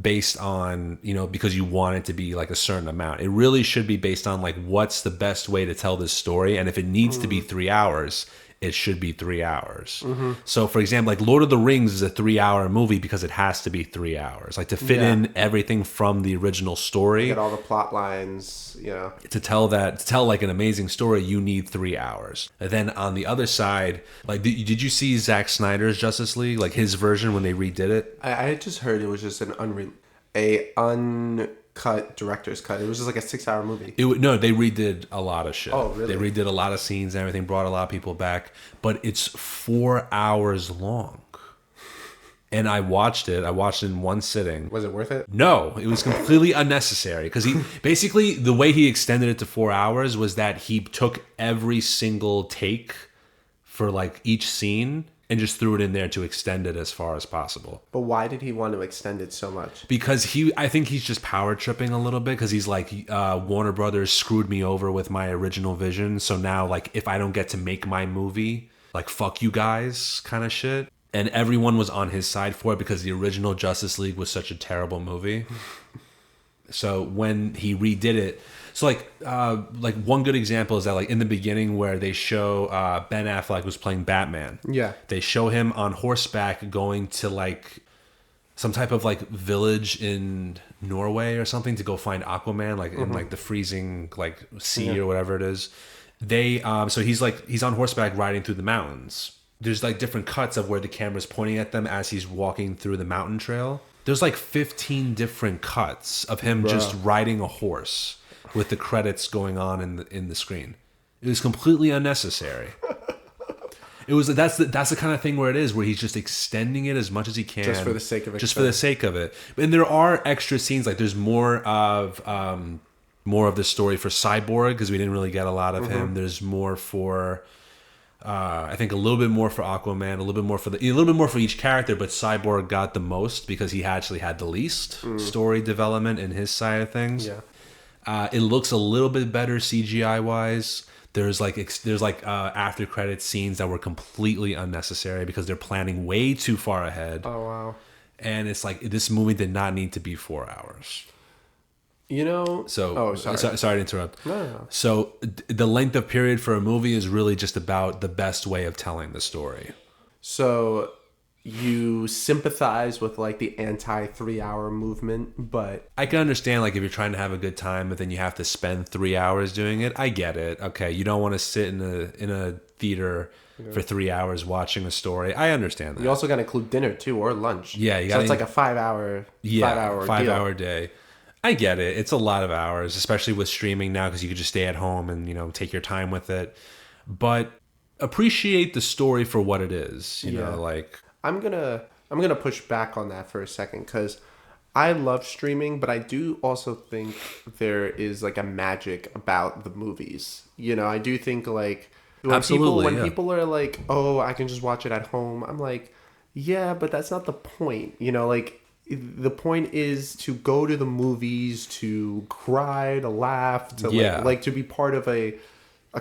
based on, because you want it to be like a certain amount. It really should be based on like what's the best way to tell this story, and if it needs to be 3 hours, it should be 3 hours. So for example, like Lord of the Rings is a 3-hour movie because it has to be 3 hours, like to fit in everything from the original story, get all the plot lines. To tell like an amazing story, you need 3 hours. And then on the other side, like did you see Zack Snyder's Justice League, like his version when they redid it? I had just heard it was just an uncut director's cut. It was just like a 6-hour movie. No, they redid a lot of shit. Oh, really? They redid a lot of scenes and everything, brought a lot of people back, but it's 4 hours long. And I watched it in one sitting. Was it worth it? No, it was completely unnecessary because he basically, the way he extended it to 4 hours was that he took every single take for like each scene and just threw it in there to extend it as far as possible. But why did he want to extend it so much? Because I think he's just power tripping a little bit, because he's like, Warner Brothers screwed me over with my original vision, so now like if I don't get to make my movie, like fuck you guys kind of shit. And everyone was on his side for it because the original Justice League was such a terrible movie. So when he redid it, so like one good example is that like in the beginning where they show Ben Affleck was playing Batman. Yeah. They show him on horseback going to like some type of like village in Norway or something to go find Aquaman, like in like the freezing like sea or whatever it is. They so he's on horseback riding through the mountains. There's like different cuts of where the camera's pointing at them as he's walking through the mountain trail. There's like 15 different cuts of him just riding a horse with the credits going on in the screen. It was completely unnecessary. That's the kind of thing where he's just extending it as much as he can, just for the sake of it. Just for the sake of it. And there are extra scenes, like there's more of the story for Cyborg, because we didn't really get a lot of him. There's more for I think a little bit more for Aquaman, a little bit more for each character, but Cyborg got the most because he actually had the least story development in his side of things. Yeah. It looks a little bit better CGI wise. There's after credit scenes that were completely unnecessary because they're planning way too far ahead. Oh wow. And it's like, this movie did not need to be 4 hours. Sorry to interrupt. No. So the length of period for a movie is really just about the best way of telling the story. So you sympathize with like the anti 3-hour movement, but I can understand like if you're trying to have a good time, but then you have to spend 3 hours doing it. I get it. Okay, you don't want to sit in a theater for 3 hours watching a story. I understand that. You also got to include dinner too, or lunch. Yeah, so it's like a 5 hour day. I get it. It's a lot of hours, especially with streaming now, because you could just stay at home and take your time with it. But appreciate the story for what it is. You know, like I'm gonna push back on that for a second, because I love streaming, but I do also think there is like a magic about the movies. I do think like when people are like, oh, I can just watch it at home, I'm like, yeah, but that's not the point. Like, the point is to go to the movies, to cry, to laugh, to like to be part of a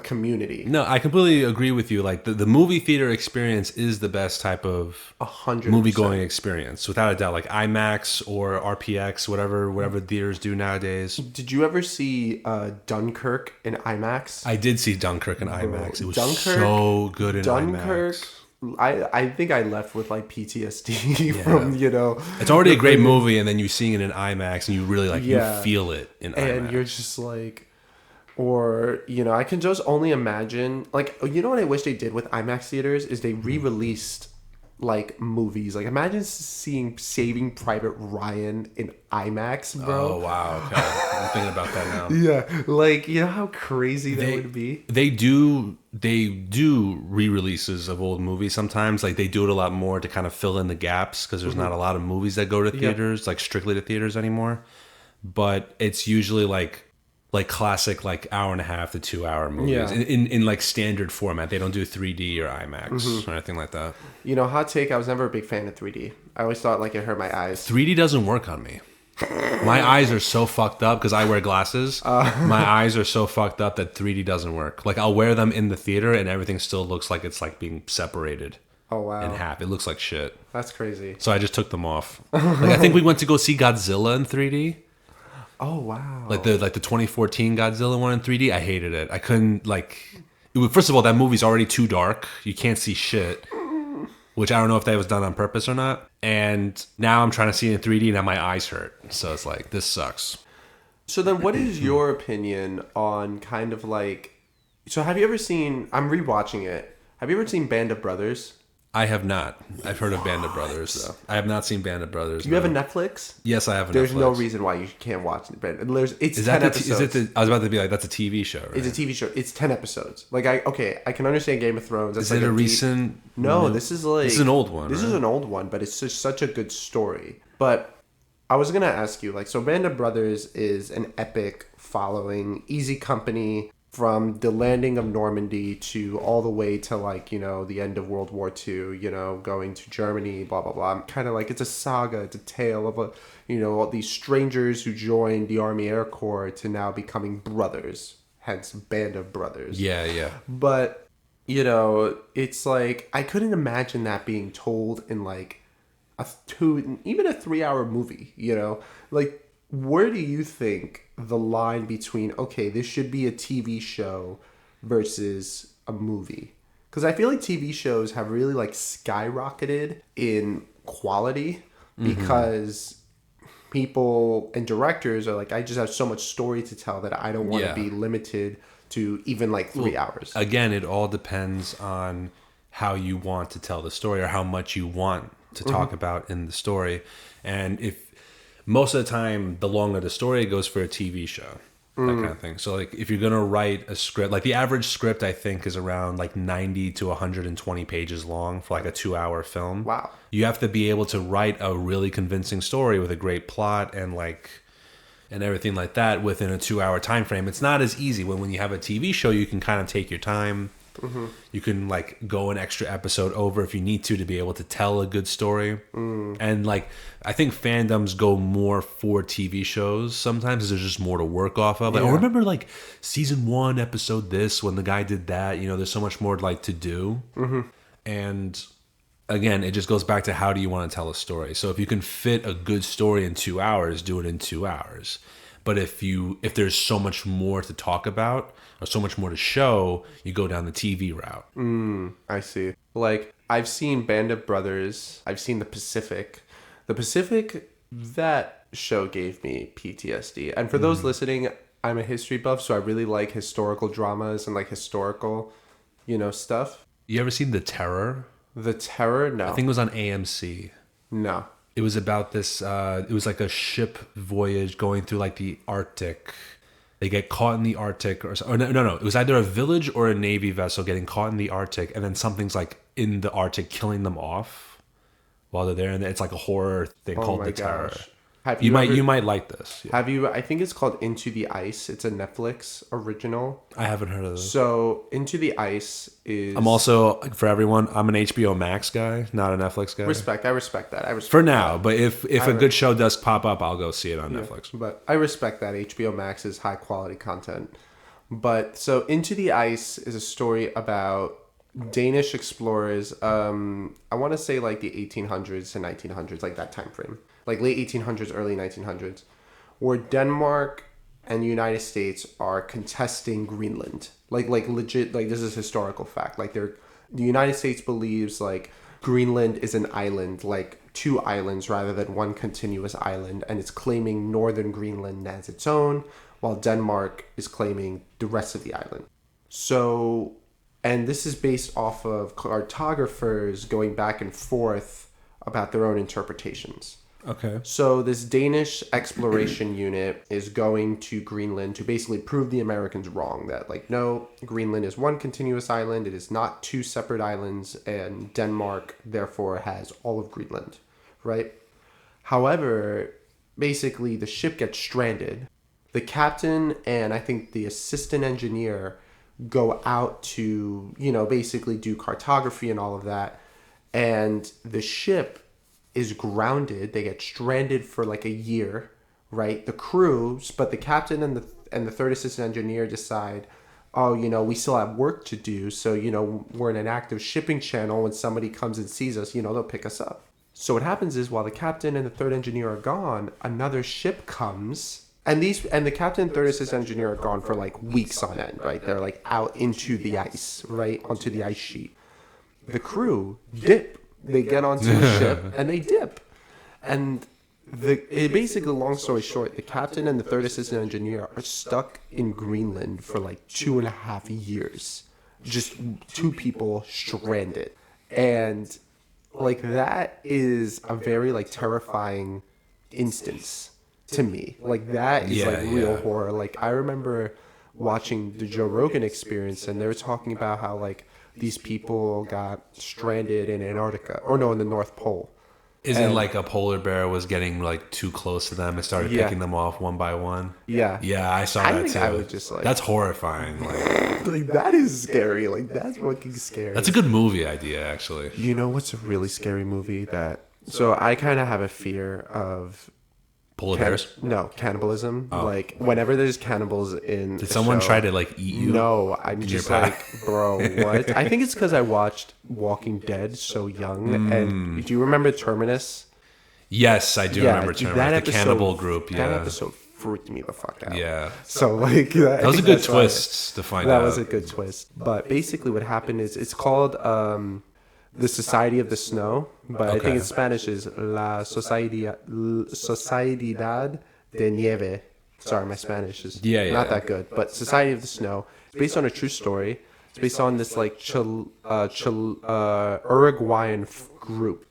community. No, I completely agree with you. Like the movie theater experience is the best type of 100% movie going experience, without a doubt. Like IMAX or RPX, whatever theaters do nowadays. Did you ever see Dunkirk in IMAX? I did see Dunkirk in IMAX. It was so good in IMAX. I think I left with like PTSD from It's already a great movie, and then you seeing it in IMAX, and you really you feel it in IMAX, and you're just like, or I can just only imagine like what I wish they did with IMAX theaters is they re-released like movies. Like imagine seeing Saving Private Ryan in IMAX, bro. Oh wow, okay. I'm thinking about that now. Yeah, like how crazy that would be. They do re-releases of old movies sometimes. Like they do it a lot more to kind of fill in the gaps, because there's not a lot of movies that go to theaters, like strictly to theaters anymore. But it's usually like classic like hour and a half to 2 hour movies in like standard format. They don't do 3D or IMAX or anything like that. Hot take, I was never a big fan of 3D. I always thought like it hurt my eyes. 3D doesn't work on me. My eyes are so fucked up because I wear glasses. My eyes are so fucked up that 3D doesn't work. Like I'll wear them in the theater and everything still looks like it's like being separated. Oh, wow. in half. It looks like shit. That's crazy. So I just took them off. Like, I think we went to go see Godzilla in 3D. Oh, wow. Like the 2014 Godzilla one in 3D. I hated it. I couldn't, first of all, that movie's already too dark. You can't see shit. Which I don't know if that was done on purpose or not. And now I'm trying to see it in 3D and now my eyes hurt. So it's like, this sucks. So then what is your opinion on kind of like... So have you ever seen... I'm rewatching it. Have you ever seen Band of Brothers? I have not. I've heard of Band of Brothers, though. I have not seen Band of Brothers. Do you have a Netflix? Yes, I have a Netflix. There's no reason why you can't watch it. It's 10 episodes. I was about to be like, that's a TV show, right? It's a TV show. It's 10 episodes. Like, I can understand Game of Thrones. That's is it a recent... No, this is like... This is an old one, This is an old one, but it's just such a good story. But I was going to ask you, like, so Band of Brothers is an epic following Easy Company... From the landing of Normandy to all the way to like, the end of World War II, going to Germany, blah, blah, blah. Kind of like it's a saga. It's a tale of, all these strangers who joined the Army Air Corps to now becoming brothers. Hence, Band of Brothers. Yeah, yeah. But, it's like, I couldn't imagine that being told in like even a 3-hour movie, Like, where do you think the line between, okay, this should be a TV show versus a movie? Because I feel like TV shows have really like skyrocketed in quality because people and directors are like, I just have so much story to tell that I don't want to be limited to even like 3 hours. Again, it all depends on how you want to tell the story or how much you want to talk about in the story. And if most of the time, the longer the story goes for a TV show, that kind of thing. So, like, if you're going to write a script, like the average script, I think, is around like 90 to 120 pages long for like a 2-hour film. Wow. You have to be able to write a really convincing story with a great plot and everything like that within a 2-hour time frame. It's not as easy. When you have a TV show, you can kind of take your time. You can like go an extra episode over if you need to be able to tell a good story. And like I think fandoms go more for TV shows sometimes. There's just more to work off of. Like, remember like season 1 episode this when the guy did that. There's so much more like to do. And again, it just goes back to how do you want to tell a story. So if you can fit a good story in 2 hours, do it in 2 hours. But if there's so much more to talk about or so much more to show, you go down the TV route. I see. Like, I've seen Band of Brothers. I've seen The Pacific. The Pacific, that show gave me PTSD. And for those listening, I'm a history buff, so I really like historical dramas and like historical, stuff. You ever seen The Terror? The Terror? No. I think it was on AMC. No. It was about this, it was like a ship voyage going through like the Arctic. They get caught in the Arctic or no. It was either a village or a Navy vessel getting caught in the Arctic. And then something's like in the Arctic killing them off while they're there. And it's like a horror thing called The Terror. You might like this. Yeah. Have you? I think it's called Into the Ice. It's a Netflix original. I haven't heard of this. So Into the Ice is. I'm also, for everyone, I'm an HBO Max guy, not a Netflix guy. I respect that. For now, but if a good show does pop up, I'll go see it on Netflix. But I respect that HBO Max is high quality content. But so Into the Ice is a story about Danish explorers. I want to say like the 1800s to 1900s, like that time frame. Like late 1800s, early 1900s, where Denmark and the United States are contesting Greenland. Like legit, like this is historical fact. Like the United States believes like Greenland is an island, like 2 islands rather than one continuous island, and it's claiming northern Greenland as its own, while Denmark is claiming the rest of the island. So, and this is based off of cartographers going back and forth about their own interpretations. Okay. So this Danish exploration unit is going to Greenland to basically prove the Americans wrong. That like, no, Greenland is one continuous island. It is not 2 separate islands. And Denmark, therefore, has all of Greenland. Right? However, basically, the ship gets stranded. The captain and I think the assistant engineer go out to, basically do cartography and all of that. And the ship is grounded. They get stranded for like a year, right? The crews, but the captain and the third assistant engineer decide, oh, we still have work to do. So, we're in an active shipping channel. When somebody comes and sees us, they'll pick us up. So what happens is while the captain and the third engineer are gone, another ship comes. And the captain and third assistant engineer are gone for like weeks on end, right? They're like out into the ice, right? Onto the ice sheet. The crew dip. They get onto the ship and they dip. And basically, long story short, the captain and the third assistant engineer are stuck in Greenland for like 2.5 years. Just two people stranded. And like that is a very like terrifying instance to me. Like that is real horror. Like I remember watching the Joe Rogan Experience, and they were talking about how like these people got stranded in Antarctica, or no, in the North Pole. Isn't like a polar bear was getting like too close to them and started picking them off one by one? Yeah. Yeah, I saw that too. I would just like, that's horrifying. Like that is scary. Like that's fucking scary. That's a good movie idea, actually. You know what's a really scary movie so I kind of have a fear of polar bears? No, cannibalism. Oh. Like whenever there's cannibals in Did someone try to like eat you? No, I'm just like, bro, what? I think it's because I watched Walking Dead so young. And do you remember Terminus? Yes, I do remember Terminus. The cannibal group. Yeah, that episode freaked me the fuck out. Yeah. So like that was a good twist to find out. That was a good twist. But basically, what happened is it's called the Society of the Snow, but I think in Spanish is La Sociedad de Nieve. Sorry, my Spanish is not that good. But Society of the Snow. It's based on a true story. It's based on this like Uruguayan group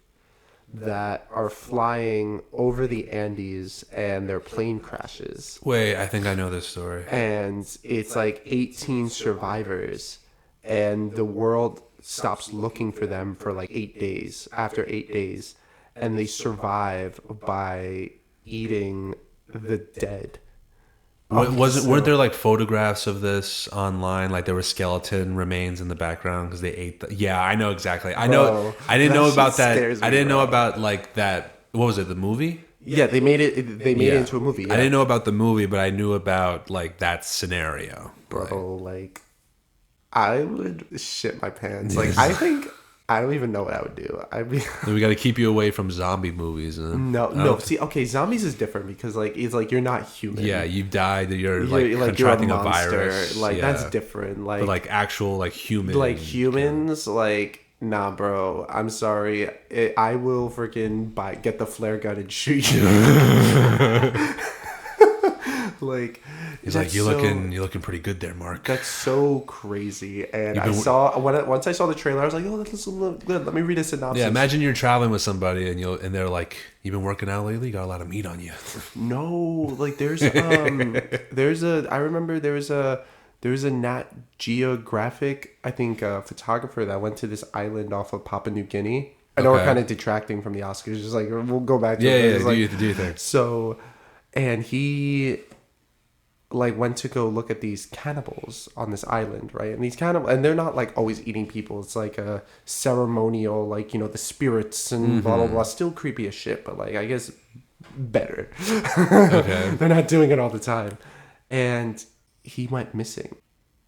that are flying over the Andes and their plane crashes. Wait, I think I know this story. And it's like 18 survivors, and the world stops looking for them for like 8 days. After 8 days, and they survive by eating the dead. Weren't there like photographs of this online? Like there were skeleton remains in the background because they ate. Yeah, I know exactly. I know. I didn't know about that. I didn't know about like that. What was it? The movie? Yeah, they made it. They made it into a movie. Yeah. I didn't know about the movie, but I knew about like that scenario. Bro, like I would shit my pants. Like I think I don't even know what I would do. We got to keep you away from zombie movies. No. See, okay, zombies is different because like it's like you're not human. Yeah, you've died. You're contracting a virus. Like that's different. Like but like actual like humans. Like humans, like nah, bro. I'm sorry. I will freaking get the flare gun and shoot you. Like he's like, you're looking pretty good there, Mark. That's so crazy. And once I saw the trailer, I was like, oh, that looks good. Let me read a synopsis. Yeah, imagine you're traveling with somebody and they're like, you've been working out lately. You got a lot of meat on you. No, like there's I remember there was a Nat Geographic, I think, photographer that went to this island off of Papua New Guinea. I know we're kind of detracting from the Oscars. Just like we'll go back to do your thing. So, and he like went to go look at these cannibals on this island, right? And these and they're not like always eating people. It's like a ceremonial, like the spirits and blah blah blah. Still creepy as shit, but like I guess better. Okay. They're not doing it all the time. And he went missing.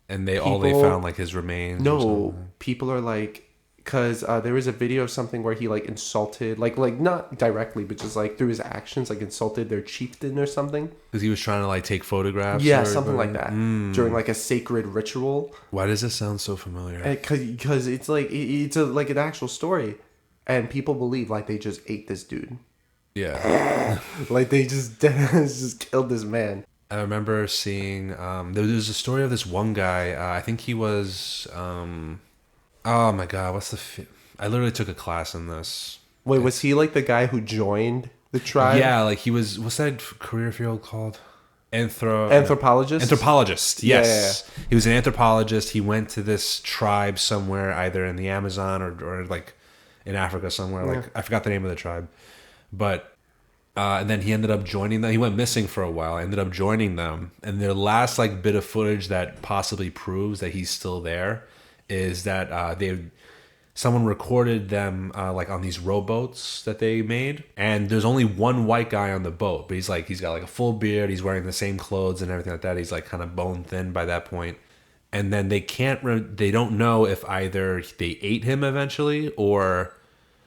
And they found like his remains. No, people are like, because there was a video of something where he like insulted, like not directly, but just like through his actions, like insulted their chieftain or something. Because he was trying to like take photographs. Yeah, something like that during like a sacred ritual. Why does this sound so familiar? Because it's like it's like an actual story, and people believe like they just ate this dude. Yeah, like they just killed this man. I remember seeing there was a story of this one guy. I think he was. Oh my god, I literally took a class in this. Wait, was he like the guy who joined the tribe? Yeah, like he was. What's that career field called? Anthropologist. Anthropologist. Yes, yeah. He was an anthropologist. He went to this tribe somewhere, either in the Amazon or like in Africa somewhere. Like I forgot the name of the tribe, but and then he ended up joining them. He went missing for a while. Ended up joining them, and their last like bit of footage that possibly proves that he's still there is that someone recorded them like on these rowboats that they made, and there's only one white guy on the boat, but he's got like a full beard, he's wearing the same clothes and everything like that. He's like kind of bone thin by that point, and then they they don't know if either they ate him eventually or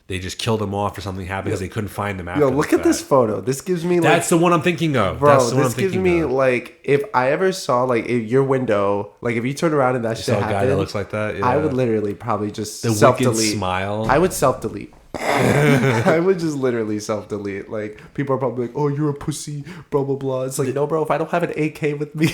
they just killed him off or something happened because they couldn't find him after. Yo, look at this photo. This gives me like... That's the one I'm thinking of. Bro, That's the one this I'm gives thinking me of. like, if I ever saw like your window, like if you turn around and that shit saw a guy happened, that looks like that. Yeah. I would literally probably just the self-delete. wicked smile. I would self-delete. I would just literally self-delete. Like, people are probably like, oh, you're a pussy, blah blah blah. It's like, no, bro, if I don't have an AK with me,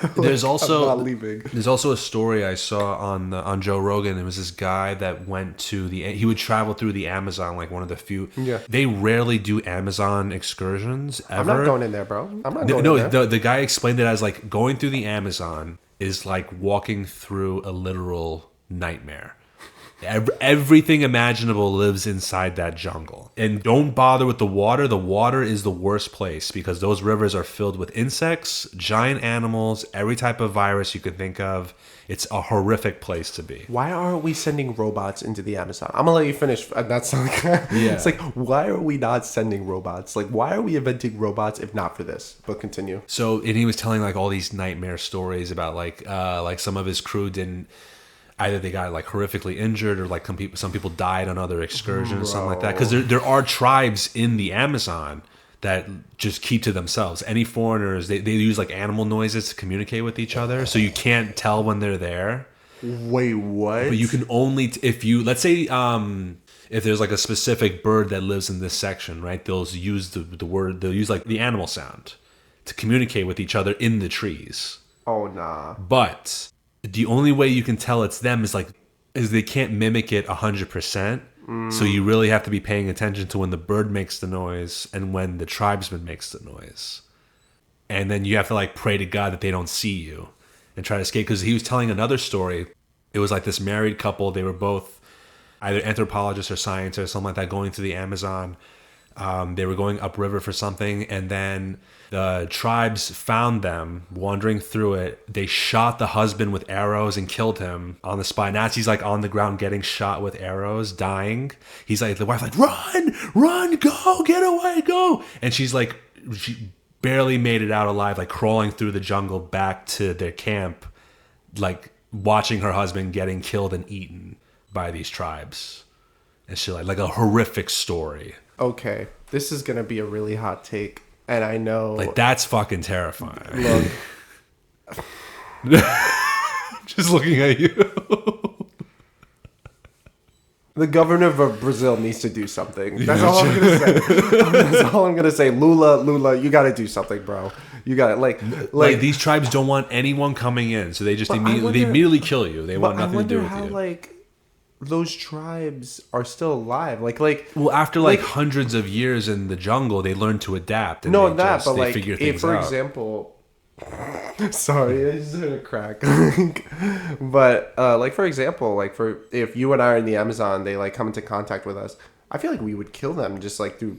like, there's also I'm not leaving. There's also a story I saw on Joe Rogan. It was this guy that went to he would travel through the Amazon, like one of the few. Yeah. They rarely do Amazon excursions ever. I'm not going in there, bro. I'm not going in there. The guy explained it as like going through the Amazon is like walking through a literal nightmare. Everything imaginable lives inside that jungle. And don't bother with the water. The water is the worst place because those rivers are filled with insects, giant animals, every type of virus you could think of. It's a horrific place to be. Why aren't we sending robots into the Amazon? I'm gonna let you finish. That's like, Yeah. It's like, why are we not sending robots? Like, why are we inventing robots if not for this? But continue. So, and he was telling like all these nightmare stories about like some of his crew didn't. Either they got like horrifically injured or like some people died on other excursions, something like that. Because there are tribes in the Amazon that just keep to themselves. Any foreigners, they use like animal noises to communicate with each other. So you can't tell when they're there. Wait, what? But you can only, if you, let's say, if there's like a specific bird that lives in this section, right? They'll use the word, they'll use like the animal sound to communicate with each other in the trees. Oh, nah. But the only way you can tell it's them is they can't mimic it 100%. So you really have to be paying attention to when the bird makes the noise and when the tribesman makes the noise. And then you have to like pray to God that they don't see you and try to escape. Because he was telling another story. It was like this married couple. They were both either anthropologists or scientists or something like that going through the Amazon. They were going upriver for something, and then the tribes found them wandering through it. They shot the husband with arrows and killed him on the spot. Now he's like on the ground getting shot with arrows, dying. He's like, the wife like, run, go, get away, go. And she's like, she barely made it out alive, like crawling through the jungle back to their camp, like watching her husband getting killed and eaten by these tribes. And she like a horrific story. Okay, this is gonna be a really hot take, and I know, like, that's fucking terrifying. Look, just looking at you. The governor of Brazil needs to do something. That's all I'm gonna say. That's all I'm gonna say. Lula, you gotta do something, bro. You gotta like these tribes don't want anyone coming in, so they just immediately kill you. They want nothing to do with you. Like, those tribes are still alive. Like well, after like hundreds of years in the jungle, they learn to adapt. And they figure things for out. Example, sorry, I just heard a crack. But like for example, like if you and I are in the Amazon, they like come into contact with us. I feel like we would kill them just like through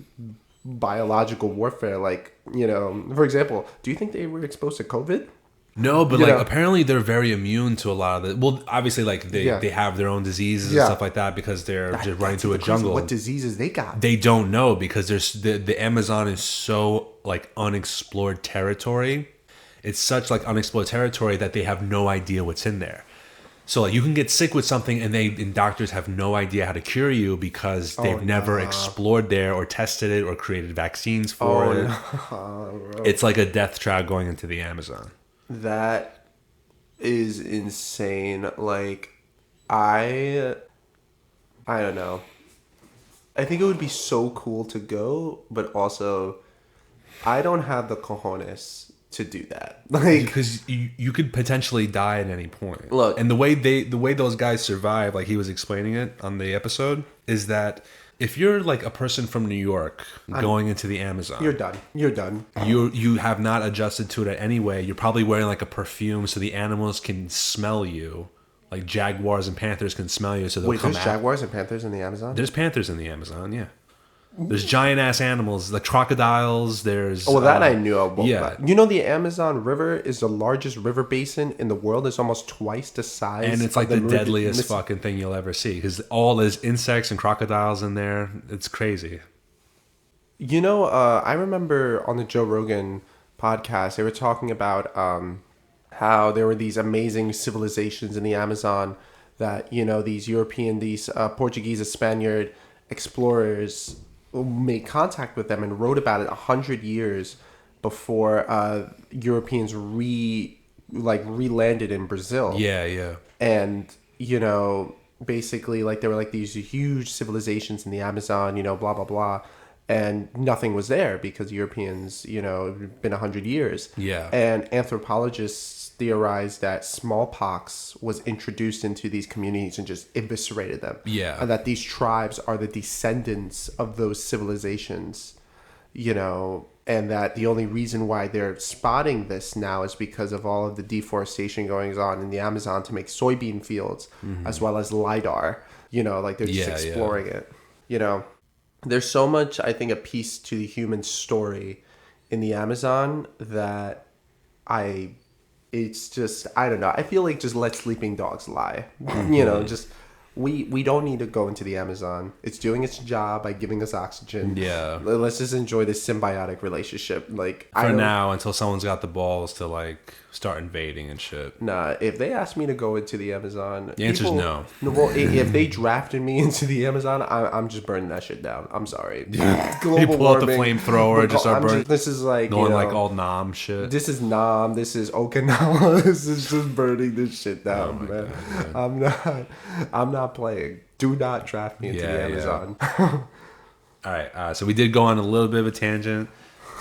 biological warfare. Like, you know, for example, do you think they were exposed to COVID? No, but apparently they're very immune to a lot of the. Well, obviously, like they have their own diseases and stuff like that because they're just running through a jungle. What diseases they got? They don't know because there's the Amazon is so like unexplored territory. It's such like unexplored territory that they have no idea what's in there. So like you can get sick with something and doctors have no idea how to cure you because they've never explored there or tested it or created vaccines for it. No. It's like a death trap going into the Amazon. That is insane. Like, I don't know. I think it would be so cool to go, but also I don't have the cojones to do that. Like, because you could potentially die at any point. Look, and the way those guys survive, like he was explaining it on the episode, is that if you're like a person from New York going into the Amazon, you're done. You have not adjusted to it in any way. You're probably wearing like a perfume so the animals can smell you. Like jaguars and panthers can smell you, so they'll come out. There's jaguars and panthers in the Amazon? There's panthers in the Amazon, yeah. There's giant ass animals like crocodiles. There's that I knew about. Yeah, you know the Amazon River is the largest river basin in the world. It's almost twice the size, and it's like the deadliest fucking thing you'll ever see because all there's insects and crocodiles in there. It's crazy. You know, I remember on the Joe Rogan podcast they were talking about how there were these amazing civilizations in the Amazon that, these Portuguese and Spaniard explorers made contact with them and wrote about it 100 years before Europeans re-landed in Brazil. Yeah. And, basically, like, there were, like, these huge civilizations in the Amazon, blah, blah, blah. And nothing was there because Europeans, it had been 100 years. Yeah. And anthropologists theorized that smallpox was introduced into these communities and just eviscerated them. Yeah. And that these tribes are the descendants of those civilizations, and that the only reason why they're spotting this now is because of all of the deforestation going on in the Amazon to make soybean fields, as well as LiDAR, like they're just exploring it, There's so much, I think, a piece to the human story in the Amazon that it's just, I don't know. I feel like just let sleeping dogs lie. Just we don't need to go into the Amazon. It's doing its job by giving us oxygen. Yeah. Let's just enjoy this symbiotic relationship. Like, for now, until someone's got the balls to like start invading and shit. Nah, if they ask me to go into the Amazon, the answer's no. Well, if they drafted me into the Amazon, I'm just burning that shit down. I'm sorry. Global you pull out the flamethrower and just start burning. This is like going like all Nam shit. This is Nam. This is Okinawa. This is just burning this shit down, man. God. I'm not playing. Do not draft me into the Amazon. All right. So we did go on a little bit of a tangent.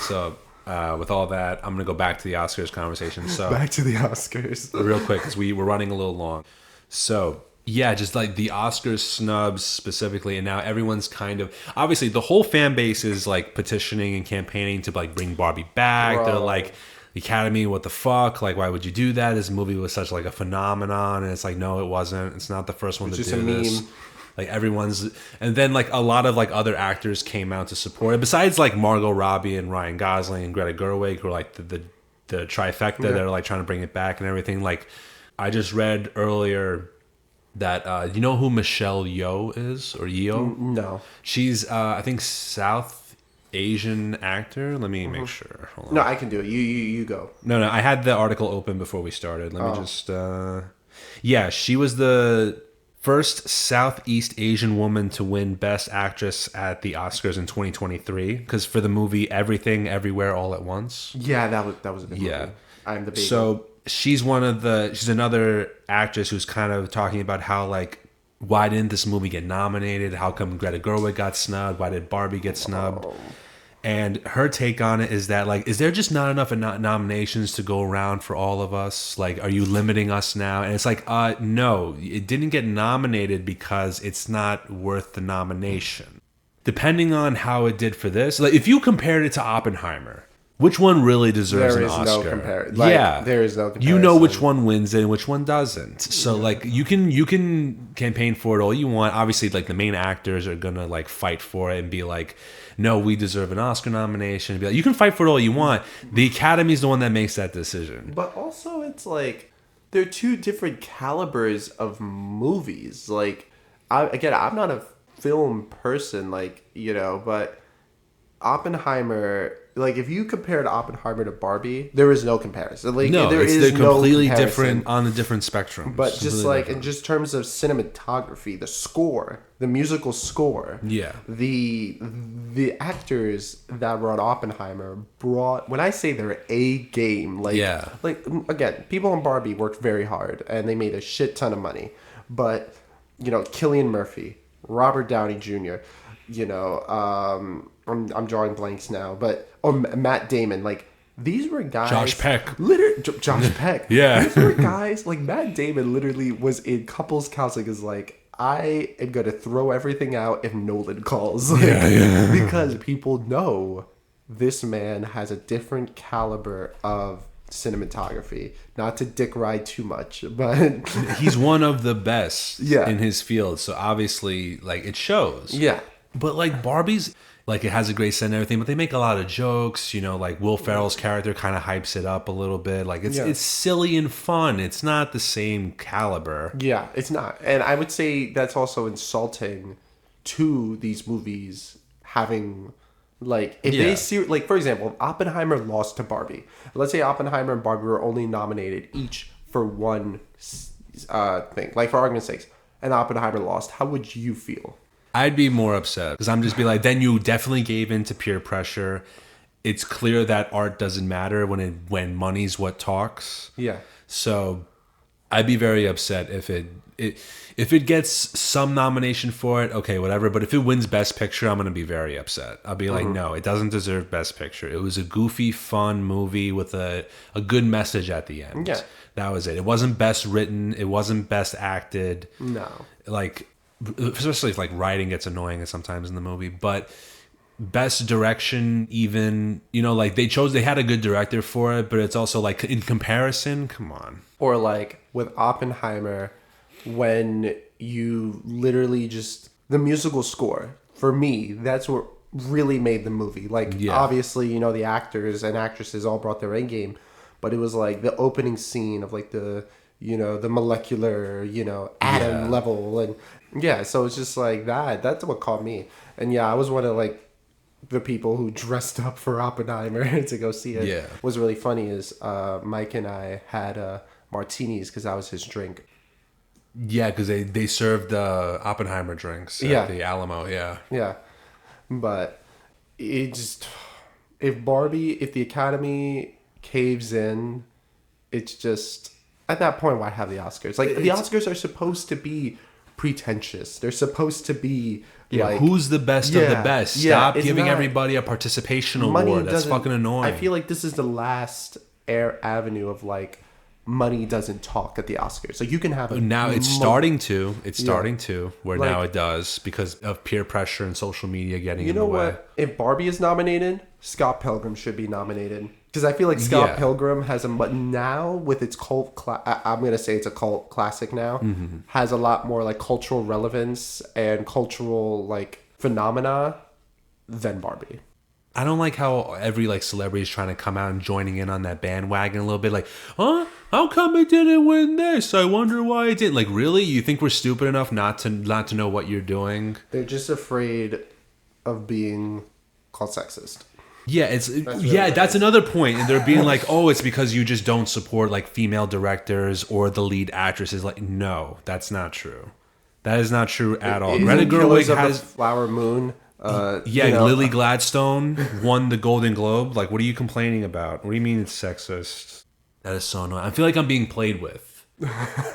So. With all that, I'm gonna go back to the Oscars conversation. So back to the Oscars, real quick, because we're running a little long. So yeah, just like the Oscars snubs specifically, and now everyone's kind of obviously the whole fan base is like petitioning and campaigning to like bring Barbie back. Bro. They're like, the Academy, what the fuck? Like, why would you do that? This movie was such like a phenomenon, and it's like, no, it wasn't. It's not the first one to do this. Like everyone's, and then like a lot of like other actors came out to support it. Besides like Margot Robbie and Ryan Gosling and Greta Gerwig, who are like the trifecta that are like trying to bring it back and everything. Like I just read earlier that you know who Michelle Yeoh is, or Yeoh? No, she's I think South Asian actor. Let me make sure. Hold on. No, I can do it. You go. No, I had the article open before we started. Let me just. Yeah, she was the first Southeast Asian woman to win Best Actress at the Oscars in 2023, because for the movie Everything Everywhere All at Once. Yeah, that was a big movie. I'm the baby. So she's another actress who's kind of talking about how like, why didn't this movie get nominated? How come Greta Gerwig got snubbed? Why did Barbie get snubbed? And her take on it is that, like, is there just not enough nominations to go around for all of us? Like, are you limiting us now? And it's like, no, it didn't get nominated because it's not worth the nomination. Depending on how it did for this, like, if you compared it to Oppenheimer, which one really deserves an Oscar? No comparison. Like, there is no comparison. You know which one wins and which one doesn't. So like you can campaign for it all you want. Obviously, like the main actors are gonna like fight for it and be like, no, we deserve an Oscar nomination. Be like, you can fight for it all you want. The Academy's the one that makes that decision. But also, it's like they're two different calibers of movies. Like, I'm not a film person, like, but Oppenheimer. Like, if you compared Oppenheimer to Barbie, there is no comparison. Like, no, they're completely different on a different spectrum. But just like different. In just terms of cinematography, the score, the musical score, the actors that were on Oppenheimer brought. When I say they're a game, like again, people in Barbie worked very hard and they made a shit ton of money. But Cillian Murphy, Robert Downey Jr., I'm drawing blanks now, but Matt Damon, like, these were guys. Josh Peck. Josh Peck. Yeah. These were guys, like, Matt Damon literally was in couples counseling, is like, I am going to throw everything out if Nolan calls. Like, because people know this man has a different caliber of cinematography. Not to dick ride too much, but he's one of the best in his field. So obviously, like, it shows. Yeah. But like Barbie's, like, it has a great set and everything, but they make a lot of jokes, like Will Ferrell's character kind of hypes it up a little bit. Like, it's silly and fun. It's not the same caliber. Yeah, it's not. And I would say that's also insulting to these movies having Like, if Yeah. they see, like, for example, if Oppenheimer lost to Barbie. Let's say Oppenheimer and Barbie were only nominated each for one thing. Like, for argument's sake, and Oppenheimer lost, how would you feel? I'd be more upset because I'm just be like, then you definitely gave in to peer pressure. It's clear that art doesn't matter when money's what talks. Yeah. So I'd be very upset if it gets some nomination for it, okay, whatever. But if it wins Best Picture, I'm going to be very upset. I'll be like, no, it doesn't deserve Best Picture. It was a goofy, fun movie with a good message at the end. Yeah. That was it. It wasn't best written. It wasn't best acted. No. Like, especially if like writing gets annoying sometimes in the movie. But best direction, even, like they had a good director for it, but it's also like in comparison, come on. Or like with Oppenheimer, when you literally just the musical score, for me, that's what really made the movie. Like, obviously, the actors and actresses all brought their A game, but it was like the opening scene of like the molecular, atom level. And so it's just like that's what caught me. And I was one of like the people who dressed up for Oppenheimer to go see it. Yeah. What was really funny is Mike and I had martinis because that was his drink. Yeah, because they served Oppenheimer drinks at the Alamo. Yeah, but it just if the Academy caves in, it's just at that point why have the Oscars? Like the Oscars are supposed to be pretentious. They're supposed to be like, who's the best of the best? Stop giving everybody a participation award. That's fucking annoying. I feel like this is the last avenue of like money doesn't talk at the Oscars. So you can have now it's starting to. It's starting to where like, now it does because of peer pressure and social media getting in the way. What? If Barbie is nominated, Scott Pilgrim should be nominated because I feel like Scott Pilgrim has but now with its cult. I'm gonna say it's a cult classic now. Has a lot more like cultural relevance and cultural like phenomena than Barbie. I don't like how every like celebrity is trying to come out and joining in on that bandwagon a little bit. Like, huh? How come it didn't win this? I wonder why it didn't. Like, really? You think we're stupid enough not to know what you're doing? They're just afraid of being called sexist. Yeah, that's another point. And they're being like, oh, it's because you just don't support like female directors or the lead actresses. Like, no, that's not true. That is not true at all. Greta Gerwig has Flower Moon. Lily Gladstone won the Golden Globe. Like, what are you complaining about? What do you mean it's sexist? That is so annoying. I feel like I'm being played with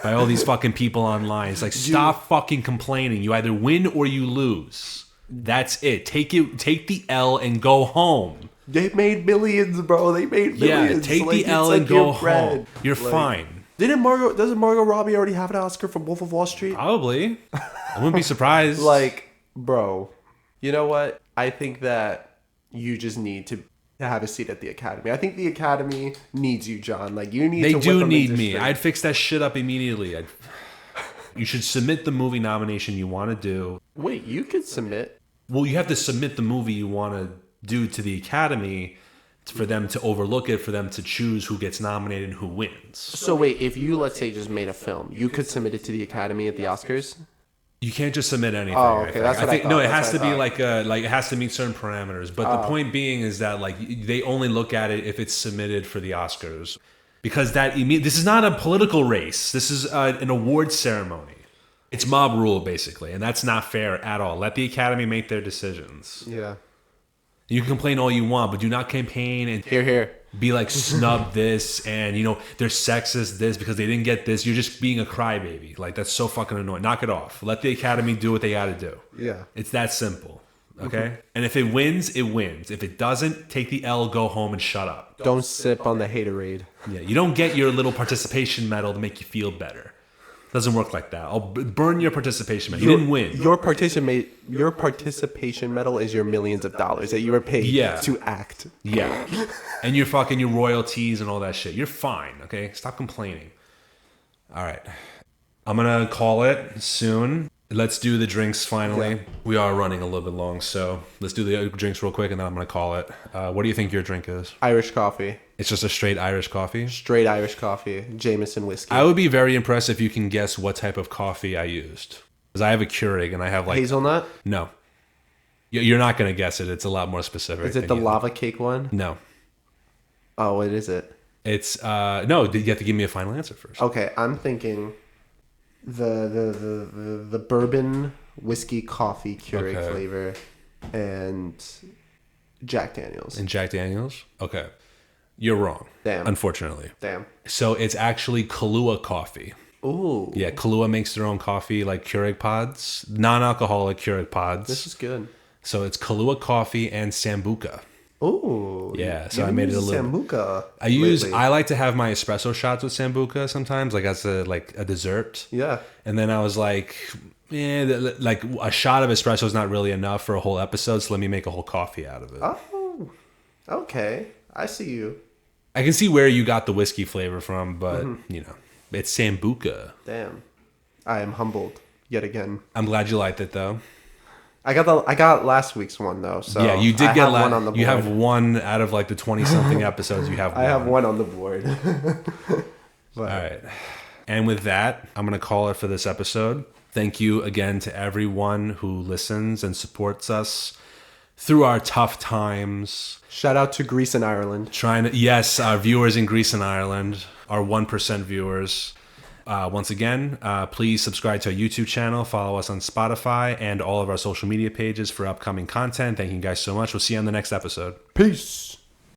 by all these fucking people online. It's like, stop fucking complaining. You either win or you lose. That's it. Take the L and go home. They made millions, bro. They made millions. Yeah, take the L and go home. You're fine. Doesn't Margot Robbie already have an Oscar for Wolf of Wall Street? Probably. I wouldn't be surprised. Like, bro. You know what? I think that you just need to have a seat at the Academy. I think the Academy needs you, John. Like, you need. They do need me. I'd fix that shit up immediately. You should submit the movie nomination you want to do. Wait, you could submit? Well, you have to submit the movie you want to do to the Academy for them to overlook it, for them to choose who gets nominated and who wins. So wait, if you, let's say, just made a film, you could submit it to the Academy at the Oscars? You can't just submit anything. Oh, okay. That's what I thought. No, it has to be like it has to meet certain parameters. But the point being is that like they only look at it if it's submitted for the Oscars, because this is not a political race. This is an award ceremony. It's mob rule basically, and that's not fair at all. Let the Academy make their decisions. Yeah. You can complain all you want, but do not campaign and here. Be like snub this and they're sexist this because they didn't get this. You're just being a crybaby. Like that's so fucking annoying. Knock it off. Let the Academy do what they got to do. Yeah, it's that simple. Okay, and if it wins, it wins. If it doesn't, take the L, go home, and shut up. Don't sip on the haterade. Yeah, you don't get your little participation medal to make you feel better. Doesn't work like that. I'll burn your participation medal. You didn't win. Your participation medal is your millions of dollars that you were paid to act. Yeah. And your royalties and all that shit. You're fine, okay? Stop complaining. All right. I'm going to call it soon. Let's do the drinks finally. Yeah. We are running a little bit long, so let's do the drinks real quick and then I'm going to call it. What do you think your drink is? Irish coffee. It's just a straight Irish coffee? Straight Irish coffee. Jameson whiskey. I would be very impressed if you can guess what type of coffee I used. Because I have a Keurig and I have like... Hazelnut? No. You're not gonna guess it. It's a lot more specific. Is it than the you lava cake one? think. No. Oh, what is it? It's no. You have to give me a final answer first. Okay, I'm thinking the bourbon whiskey coffee Keurig flavor and Jack Daniels. And Jack Daniels. Okay, you're wrong. Damn. Unfortunately. Damn. So it's actually Kahlua coffee. Ooh. Yeah, Kahlua makes their own coffee, like Keurig pods, non-alcoholic Keurig pods. This is good. So it's Kahlua coffee and Sambuca. Ooh. Yeah, so I made it a little. Sambuca. I like to have my espresso shots with Sambuca sometimes, like as a dessert. Yeah. And then I was like, like a shot of espresso is not really enough for a whole episode, so let me make a whole coffee out of it. Oh. Okay. I see you. I can see where you got the whiskey flavor from, but you know, it's Sambuca. Damn. I am humbled yet again. I'm glad you liked it though. I got last week's one though, so Yeah, you did get one on the board. You have one out of like the 20 something episodes. You have one. I have one on the board. All right. And with that, I'm going to call it for this episode. Thank you again to everyone who listens and supports us through our tough times. Shout out to Greece and Ireland. Yes, our viewers in Greece and Ireland, our 1% viewers. Once again, please subscribe to our YouTube channel, follow us on Spotify, and all of our social media pages for upcoming content. Thank you guys so much. We'll see you on the next episode. Peace.